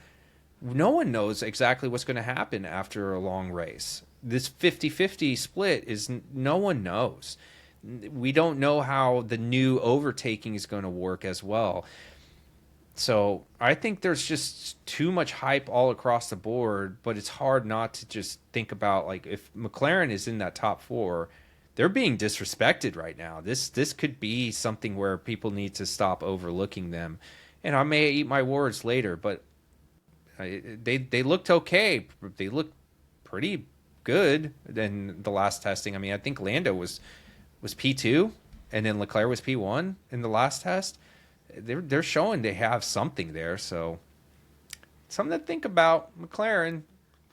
No one knows exactly what's going to happen after a long race. This 50-50 split is, no one knows. We don't know how the new overtaking is going to work as well. So I think there's just too much hype all across the board, but it's hard not to just think about, like, if McLaren is in that top four, they're being disrespected right now. This could be something where people need to stop overlooking them. And I may eat my words later, but they looked okay. They looked pretty good in the last testing. I mean, I think Lando was P2, and then Leclerc was P1 in the last test. They're showing they have something there, so something to think about. McLaren,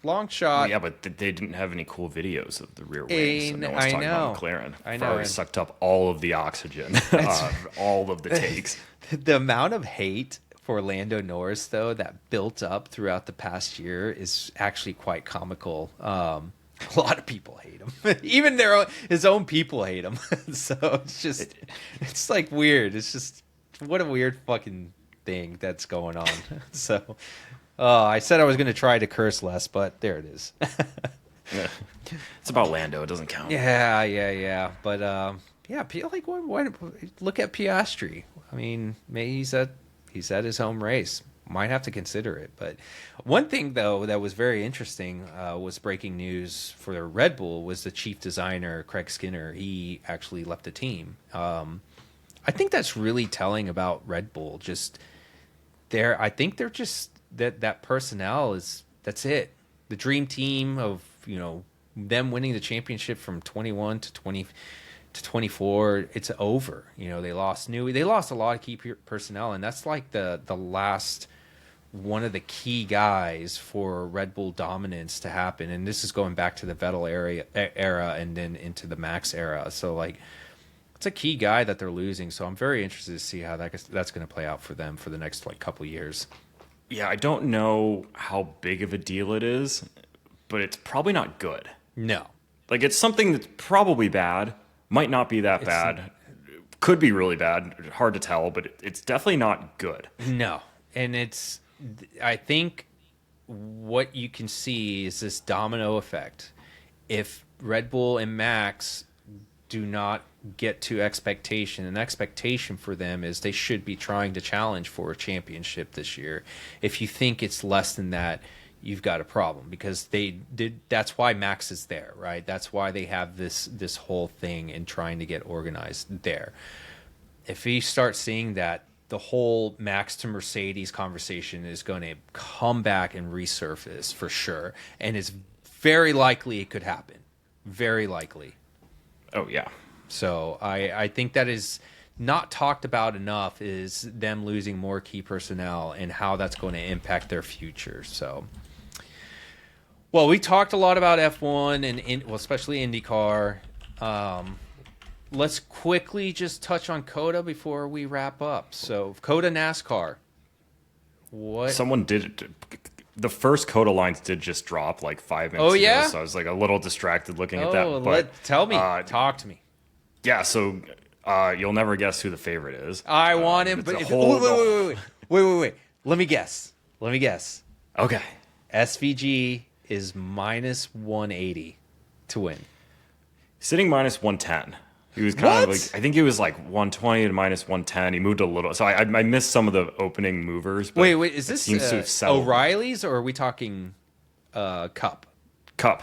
long shot. Yeah, but they didn't have any cool videos of the rear wings. So no one's talking about McLaren. I know. Ferrari sucked up all of the oxygen, all of the takes. The amount of hate for Lando Norris, though, that built up throughout the past year is actually quite comical. A lot of people hate him. Even his own people hate him. So it's like weird. It's just, what a weird fucking thing that's going on. So I said I was going to try to curse less, but there it is. Yeah. It's about Lando. It doesn't count. Yeah. But like, look at Piastri. I mean, maybe he's at his home race. Might have to consider it. But one thing, though, that was very interesting was breaking news for Red Bull was the chief designer, Craig Skinner. He actually left the team. I think that's really telling about Red Bull. I think they're just that personnel that's it. The dream team of, them winning the championship from 21 to 20 to 24, it's over. They lost a lot of key personnel, and that's like the last one of the key guys for Red Bull dominance to happen. And this is going back to the Vettel era and then into the Max era. So, like, it's a key guy that they're losing. So I'm very interested to see how that's going to play out for them for the next couple years. Yeah, I don't know how big of a deal it is, but it's probably not good. No. Like, it's something that's probably bad, might not be that bad, could be really bad, hard to tell, but it's definitely not good. No. And I think what you can see is this domino effect. If Red Bull and Max do not get to expectation. An expectation for them is they should be trying to challenge for a championship this year. If you think it's less than that, you've got a problem, because that's why Max is there, right? That's why they have this whole thing and trying to get organized there. If we start seeing that, the whole Max to Mercedes conversation is going to come back and resurface for sure, and it's very likely it could happen. Very likely. Oh yeah. So I think that is not talked about enough, is them losing more key personnel and how that's going to impact their future. So, well, we talked a lot about F1 and especially IndyCar. Let's quickly just touch on COTA before we wrap up. So, COTA NASCAR. What? Someone did. The first COTA lines did just drop like 5 minutes Oh, yeah? ago, so I was like a little distracted looking at that. But tell me. Talk to me. yeah, so you'll never guess who the favorite is. I want him. But wait. Let me guess. Okay. SVG is minus 180 to win. Sitting minus 110. He was kind of What? like, I think he was like 120 to minus 110. He moved a little. So I missed some of the opening movers. But Wait, is it this seems to have settled. O'Reilly's, or are we talking Cup? Cup.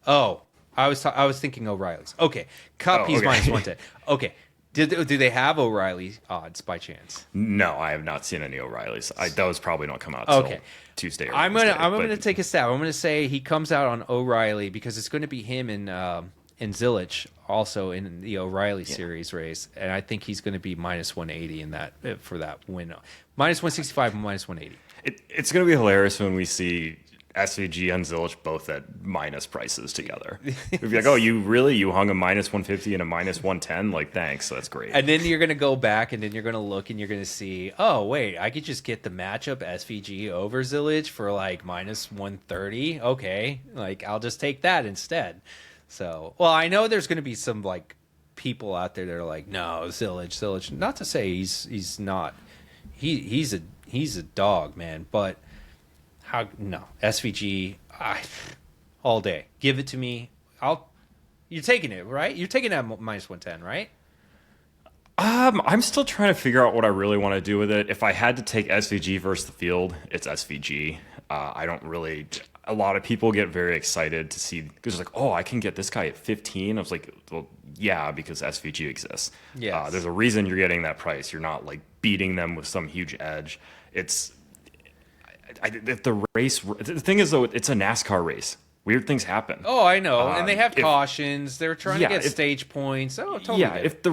Oh, I was thinking O'Reilly's. Okay, Cup, he's okay. minus 110. Okay, do they have O'Reilly odds by chance? No, I have not seen any O'Reillys. Those probably don't come out till Okay. Tuesday or I'm Wednesday, gonna take a stab. I'm gonna say he comes out on O'Reilly, because it's going to be him and Zilich also in the O'Reilly series race, and I think he's going to be minus 180 in that for that win. Minus 165 and minus 180. It's going to be hilarious when we see SVG and Zilich both at minus prices together. We'd be like, oh, you hung a minus 150 and a minus 110? Like, thanks, that's great. And then you're going to go back, and then you're going to look, and you're going to see, oh, wait, I could just get the matchup SVG over Zilich for like minus 130. Okay, like I'll just take that instead. So, well, I know there's going to be some like people out there that are like, no, Zilich. Not to say he's not. He's a dog, man. But SVG, all day. Give it to me. You're taking it, right? You're taking that minus 110, right? I'm still trying to figure out what I really want to do with it. If I had to take SVG versus the field, it's SVG. I don't really. A lot of people get very excited to see, because it's like, oh, I can get this guy at 15. I was like, well, yeah, because SVG exists. Yes. There's a reason you're getting that price. You're not like beating them with some huge edge. It's the race. The thing is, though, it's a NASCAR race. Weird things happen. Oh, I know, and they have cautions. They're trying to get stage points. Oh, totally. Yeah, if the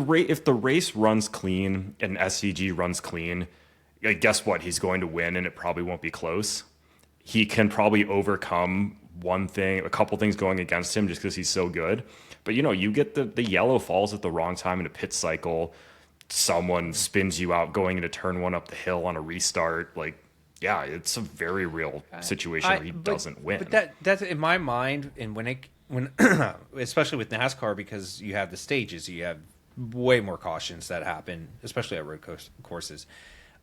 race runs clean and SVG runs clean, guess what? He's going to win, and it probably won't be close. He can probably overcome a couple things going against him just because he's so good. But you get the yellow falls at the wrong time in a pit cycle. Someone spins you out going into turn one up the hill on a restart. Like, yeah, it's a very real situation where he doesn't win. But that's in my mind, and when especially with NASCAR, because you have the stages, you have way more cautions that happen, especially at road courses.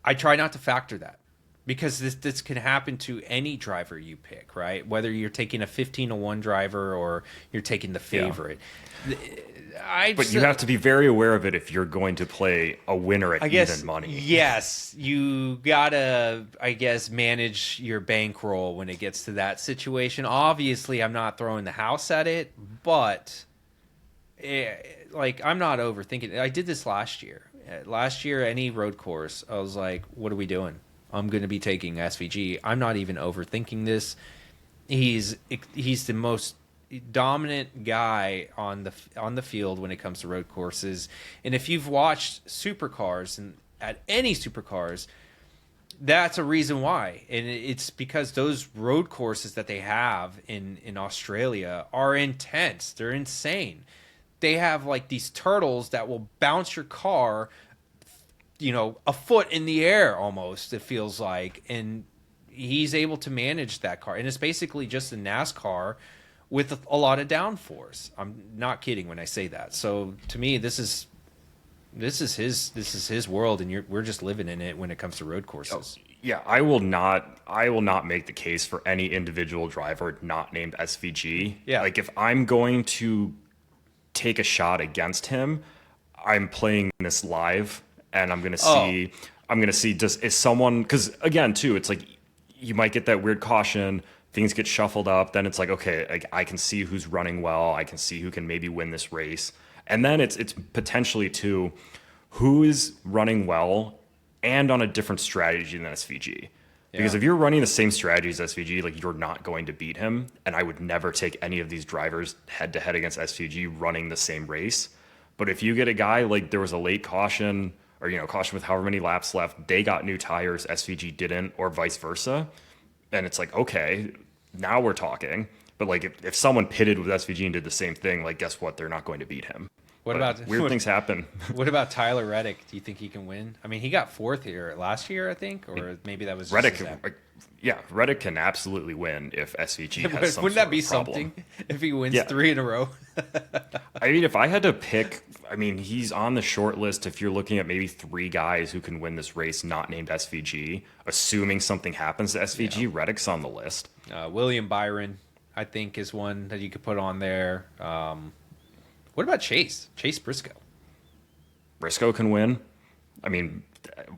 I try not to factor that, because this can happen to any driver you pick, right? Whether you're taking a 15-1 driver or you're taking the favorite. Yeah. But you have to be very aware of it if you're going to play a winner at even money. Yes, you gotta, I guess, manage your bankroll when it gets to that situation. Obviously, I'm not throwing the house at it, but I'm not overthinking it. I did this last year. Last year, any road course, I was like, what are we doing? I'm going to be taking SVG. I'm not even overthinking this. He's the most dominant guy on the field when it comes to road courses. And if you've watched supercars and at any supercars, that's a reason why. And it's because those road courses that they have in Australia are intense. They're insane. They have like these turtles that will bounce your car, a foot in the air almost, it feels like. And he's able to manage that car. And it's basically just a NASCAR with a lot of downforce. I'm not kidding when I say that. So to me, this is his world, and we're just living in it when it comes to road courses. Oh, yeah, I will not make the case for any individual driver not named SVG. Yeah. Like if I'm going to take a shot against him, I'm playing this live, and I'm gonna see. I'm gonna see just is someone, because again too, it's like you might get that weird caution. Things get shuffled up. Then it's like, okay, like, I can see who's running well. I can see who can maybe win this race. And then it's potentially too, who is running well and on a different strategy than SVG. Because if you're running the same strategy as SVG, like, you're not going to beat him. And I would never take any of these drivers head to head against SVG running the same race. But if you get a guy like there was a late caution, or caution with however many laps left, they got new tires, SVG didn't, or vice versa. And it's like, okay, now we're talking. But like, if someone pitted with SVG and did the same thing, like, guess what? They're not going to beat him. What about weird things happen? What about Tyler Reddick? Do you think he can win? I mean, he got fourth here last year, I think, or maybe that was just Reddick. Yeah, Reddick can absolutely win if SVG has some Wouldn't that be problem. Something if he wins 3 in a row? I mean, if I had to pick, I mean, he's on the short list. If you're looking at maybe 3 guys who can win this race, not named SVG, assuming something happens to SVG, Reddick's on the list. William Byron, I think, is one that you could put on there. What about Chase Briscoe? Briscoe can win. I mean,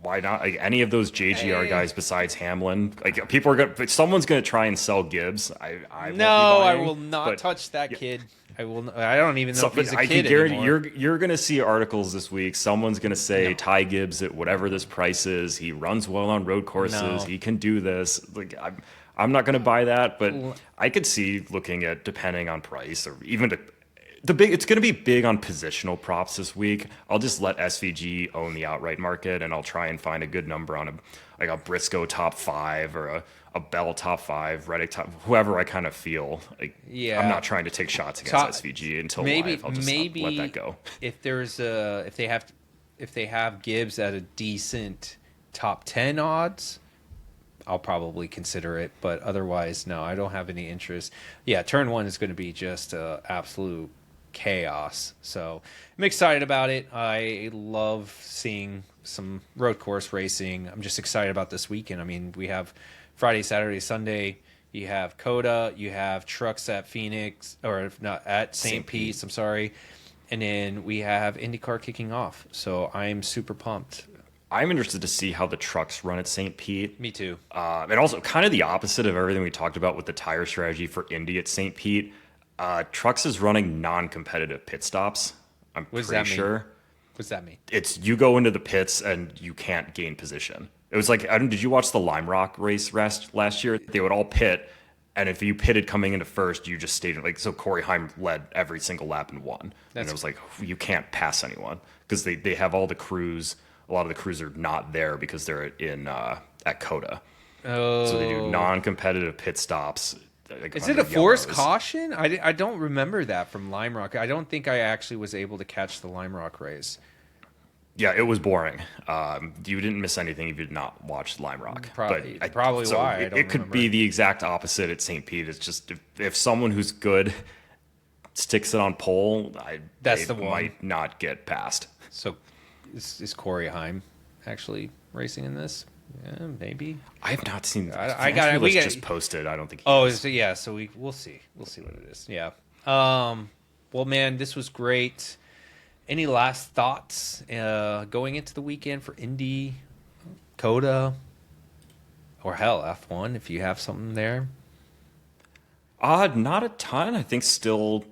why not? Like, any of those JGR guys besides Hamlin, like, people are someone's gonna try and sell Gibbs. I won't be buying, I will not touch that kid. I will. I don't even know if he's a I kid can guarantee anymore. you're gonna see articles this week. Someone's gonna say Ty Gibbs at whatever this price is. He runs well on road courses. No. He can do this. Like, I'm not gonna buy that, but I could see looking at, depending on price, or even it's going to be big on positional props this week. I'll just let SVG own the outright market, and I'll try and find a good number on a Briscoe top 5 or a Bell top 5, Reddick top, whoever I kind of feel. Like, I'm not trying to take shots against SVG until live. I'll just let that go. If they have Gibbs at a decent top 10 odds, I'll probably consider it, but otherwise, no, I don't have any interest. Yeah, turn 1 is going to be just absolute chaos. So I'm excited about it. I love seeing some road course racing. I'm just excited about this weekend. I mean, we have Friday, Saturday, Sunday. You have Coda. You have trucks at Phoenix, or if not at St. Pete's. I'm sorry. And then we have IndyCar kicking off. So I'm super pumped. I'm interested to see how the trucks run at St. Pete. Me too. And also kind of the opposite of everything we talked about with the tire strategy for Indy at St. Pete. Trucks is running non-competitive pit stops. I'm pretty sure. What's that mean? It's you go into the pits and you can't gain position. It was like, did you watch the Lime Rock race last year? They would all pit, and if you pitted coming into first, you just stayed. Like, so Corey Heim led every single lap and won. And it was like, you can't pass anyone because they have all the crews. A lot of the crews are not there because they're at Coda. Oh. So they do non-competitive pit stops. Like, is it a forced caution? I don't remember that from Lime Rock. I don't think I actually was able to catch the Lime Rock race. Yeah, it was boring. You didn't miss anything if you did not watch Lime Rock. Probably why. I don't it could be the exact opposite at St. Pete. It's just if someone who's good sticks it on pole, they might not get past. So is Corey Heim actually racing in this? Yeah, maybe. I have not seen. We just posted. I don't think. So we'll see. We'll see what it is. Yeah. Well, man, this was great. Any last thoughts going into the weekend for Indy, Coda, or hell, F1 if you have something there? Not a ton. I think still.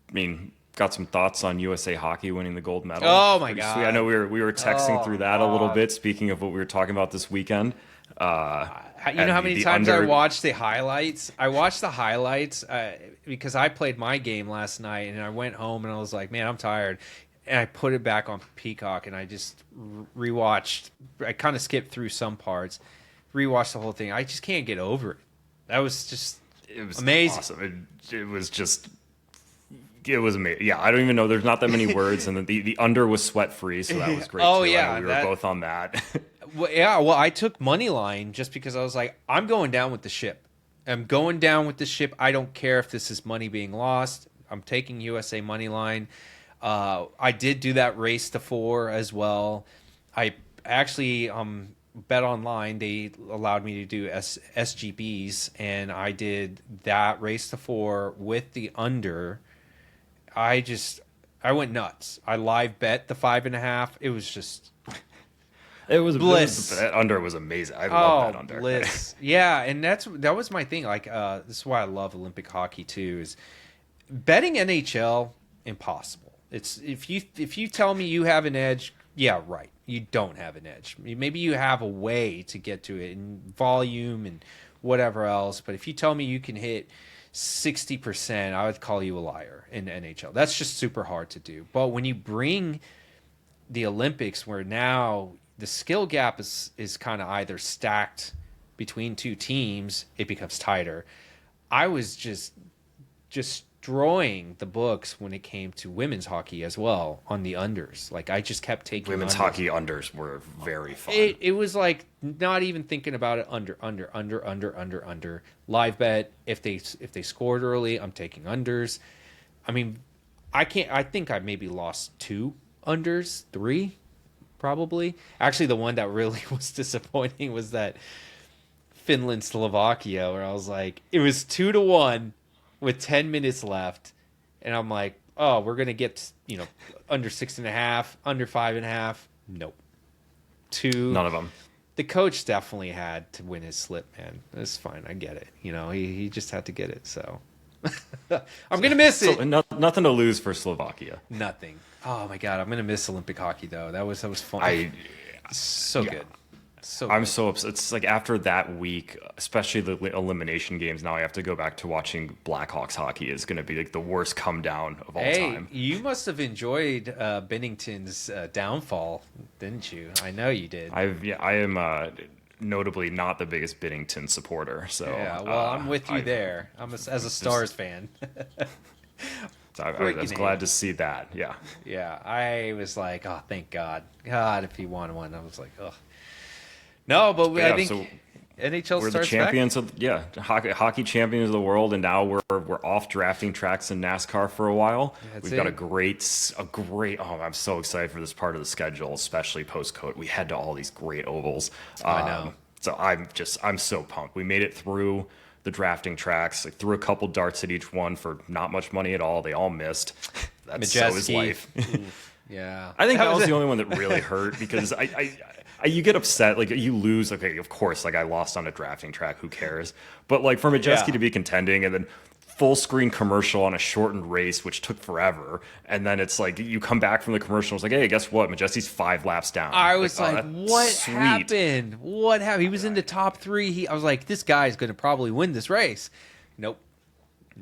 I mean, got some thoughts on USA Hockey winning the gold medal. Oh my god! I know we were texting through that a little bit. Speaking of what we were talking about this weekend, you know how many times I watched the highlights? I watched the highlights because I played my game last night, and I went home and I was like, man, I'm tired. And I put it back on Peacock, and I just rewatched. I kind of skipped through some parts, rewatched the whole thing. I just can't get over it. That was just amazing. Awesome. It was amazing. Yeah, I don't even know. There's not that many words, and the under was sweat free, so that was great. Oh too. yeah, we were both on that. Well, I took money line just because I was like, I'm going down with the ship. I'm going down with the ship. I don't care if this is money being lost. I'm taking USA money line. I did do that race to 4 as well. I actually bet online. They allowed me to do SGBs, and I did that race to 4 with the under. I went nuts. I live bet the 5.5. It was just It was bliss. That under was amazing. I love that under. Bliss. Yeah, and that was my thing. Like, this is why I love Olympic hockey too. Is betting NHL impossible. It's if you tell me you have an edge, yeah, right. You don't have an edge. Maybe you have a way to get to it in volume and whatever else. But if you tell me you can hit 60%, I would call you a liar in NHL. That's just super hard to do. But when you bring the Olympics, where now the skill gap is kind of either stacked between two teams, it becomes tighter. I was just destroying the books when it came to women's hockey as well on the unders. Like, I just kept taking women's unders. Hockey unders were very fun. It was like not even thinking about it. Under. Live bet. If they scored early, I'm taking unders. I mean, I think I maybe lost 2 unders, 3 probably. Actually, the one that really was disappointing was that Finland Slovakia, where I was like, it was 2-1 with 10 minutes left, and I'm like, oh, we're gonna get under 6.5, under 5.5. Nope. 2. None of them. The coach definitely had to win his slip, man. It's fine. I get it. He just had to get it. So I'm gonna miss it. Nothing to lose for Slovakia. Nothing. Oh my god, I'm gonna miss Olympic hockey though. That was fun. So good. I'm so upset. It's like after that week, especially the elimination games, now I have to go back to watching Blackhawks hockey. Is going to be like the worst come down of all time. You must have enjoyed Bennington's downfall, didn't you? I know you did. I am notably not the biggest Bennington supporter. So yeah, well, I'm with you there. I'm as a Stars fan. So I was glad to see that. Yeah. Yeah, I was like, oh, thank God. God, if he won one, I was like, oh. No, but I think so NHL we're starts the champions back. hockey champions of the world, and now we're off drafting tracks in NASCAR for a while. We've got a great. Oh, I'm so excited for this part of the schedule, especially post-COVID. We head to all these great ovals. I know. So I'm so pumped. We made it through the drafting tracks. I threw a couple darts at each one for not much money at all. They all missed. That's so is life. Yeah, I think that was the only one that really hurt because you get upset, like you lose. Okay, of course, like I lost on a drafting track. Who cares? But like for Majeski to be contending and then full screen commercial on a shortened race, which took forever, and then it's like you come back from the commercial. It's like, hey, guess what? Majeski's 5 laps down. I was like what happened? What happened? He was in the top 3. I was like, this guy's going to probably win this race. Nope.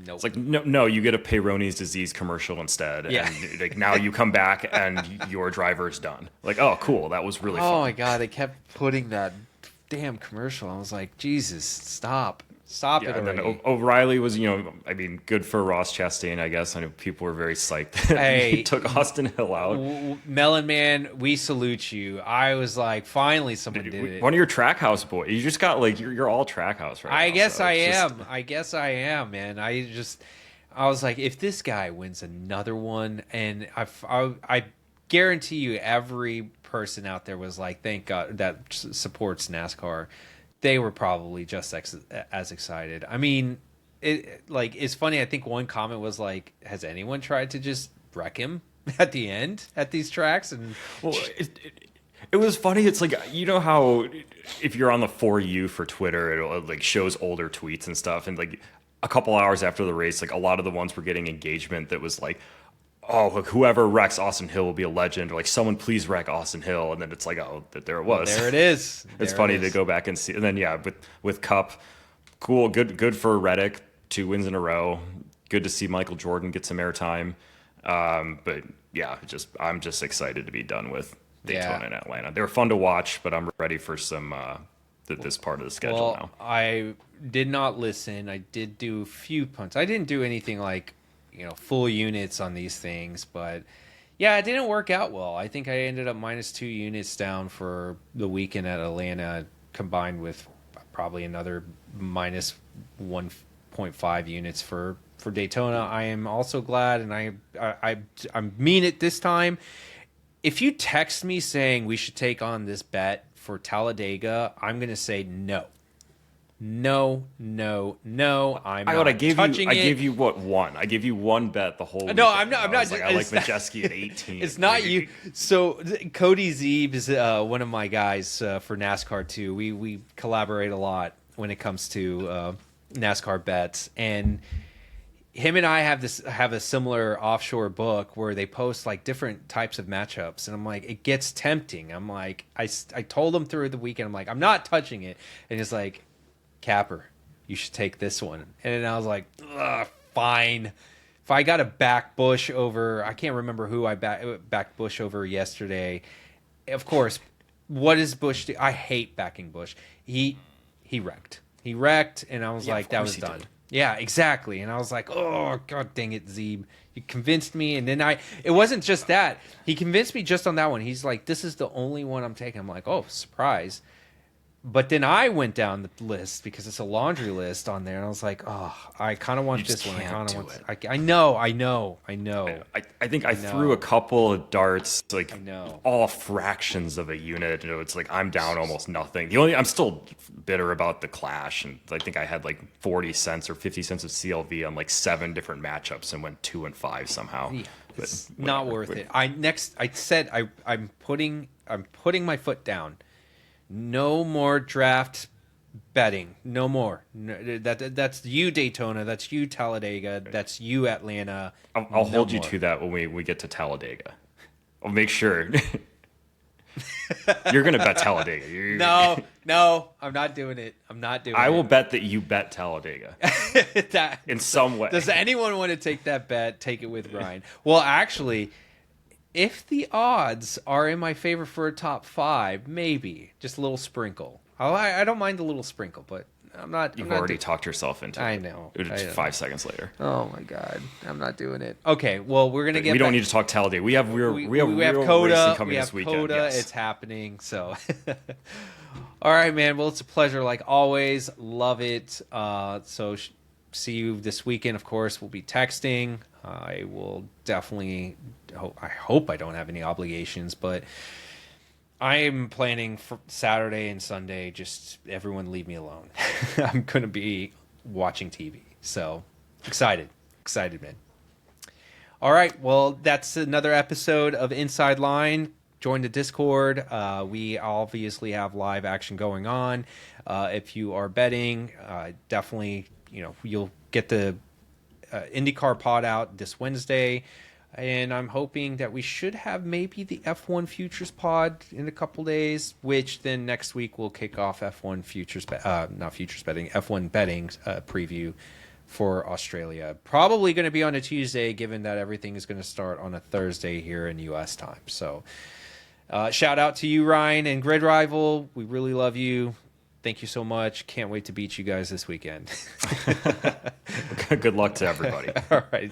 It's like no, you get a Peyronie's disease commercial instead, and like now you come back and your driver's done. Like, oh, cool, that was really fun. Oh my god, they kept putting that damn commercial. I was like, Jesus, stop it already. And then O'Reilly was, good for Ross Chastain, I guess. I know people were very psyched that he took Austin Hill out. Melon Man, we salute you. I was like, finally someone did it. One of your Trackhouse boys. You just got like you're all Trackhouse right now. I guess I am, man. I was like, if this guy wins another one, and I guarantee you, every person out there was like, thank God that supports NASCAR. They were probably just as excited. I mean, it's funny. I think one comment was like, "Has anyone tried to just wreck him at the end at these tracks?" And it was funny. It's like, you know how if you're on the For You for Twitter, it like shows older tweets and stuff, and like a couple hours after the race, like a lot of the ones were getting engagement that was like, oh, look, whoever wrecks Austin Hill will be a legend, or like someone please wreck Austin Hill, and then it's like, oh, there it was. Well, there it is. It's funny to go back and see, and then with Cup, cool, good for Reddick, 2 wins in a row. Good to see Michael Jordan get some airtime, but yeah, I'm just excited to be done with Daytona and Atlanta. They were fun to watch, but I'm ready for some this part of the schedule now. I did not listen. I did do a few punts. I didn't do anything like full units on these things, but yeah, it didn't work out well. I think I ended up -2 units down for the weekend at Atlanta, combined with probably another -1.5 units for Daytona. I am also glad, and I mean it this time. If you text me saying we should take on this bet for Talladega, I'm going to say no. No. I'm not I gave touching you. I it. gave you what one? I gave you one bet the whole. No, weekend. I'm not. I'm I not. was like, I like it's not- Majeski at 18. It's not you. So Cody Zeeb is one of my guys for NASCAR too. We collaborate a lot when it comes to NASCAR bets, and him and I have a similar offshore book where they post like different types of matchups, and I'm like, it gets tempting. I'm like, I told him through the weekend, I'm like, I'm not touching it, and he's like, Capper, you should take this one, and I was like, ugh, fine. If I got to back Bush over, I can't remember who I backed Bush over yesterday. Of course, what does Bush do? I hate backing Bush. He wrecked. He wrecked, and I was like, that was done. Yeah, exactly. And I was like, oh, God dang it, Zeeb. You convinced me. And then it wasn't just that. He convinced me just on that one. He's like, this is the only one I'm taking. I'm like, oh, surprise. But then I went down the list because it's a laundry list on there. And I was like, oh, I kind of want this one. I know. I think I threw a couple of darts, like all fractions of a unit. You know, it's like I'm down almost nothing. I'm still bitter about the clash, and I think I had like 40 cents or 50 cents of CLV on like 7 different matchups and went 2 and 5 somehow. Yeah, it's not worth it. I said I'm putting my foot down. No more draft betting. No more. No, that's you, Daytona. That's you, Talladega. That's you, Atlanta. I'll hold you to that when we get to Talladega. I'll make sure. You're gonna bet Talladega. No, I'm not doing it. I will bet that you bet Talladega in some way. Does anyone want to take that bet? Take it with Ryan. Well, actually, if the odds are in my favor for a top 5, maybe just a little sprinkle. I don't mind a little sprinkle, but I'm not. You've already talked yourself into it. I know. It was 5 seconds later. Oh my God, I'm not doing it. Okay, well we're gonna get. We don't need to talk Talladega. We have real Coda racing coming this weekend. Coda, yes. It's happening. So, all right, man. Well, it's a pleasure like always. Love it. So see you this weekend. Of course, we'll be texting. I will definitely. I hope I don't have any obligations, but I am planning for Saturday and Sunday. Just everyone leave me alone. I'm going to be watching TV. So excited, man. All right. Well, that's another episode of Inside Line. Join the Discord. We obviously have live action going on. If you are betting, definitely, you'll get the IndyCar pod out this Wednesday. And I'm hoping that we should have maybe the F1 Futures pod in a couple days, which then next week we'll kick off F1 Futures, not Futures betting, F1 betting preview for Australia. Probably going to be on a Tuesday, given that everything is going to start on a Thursday here in U.S. time. So shout out to you, Ryan, and GridRival. We really love you. Thank you so much. Can't wait to beat you guys this weekend. Good luck to everybody. All right.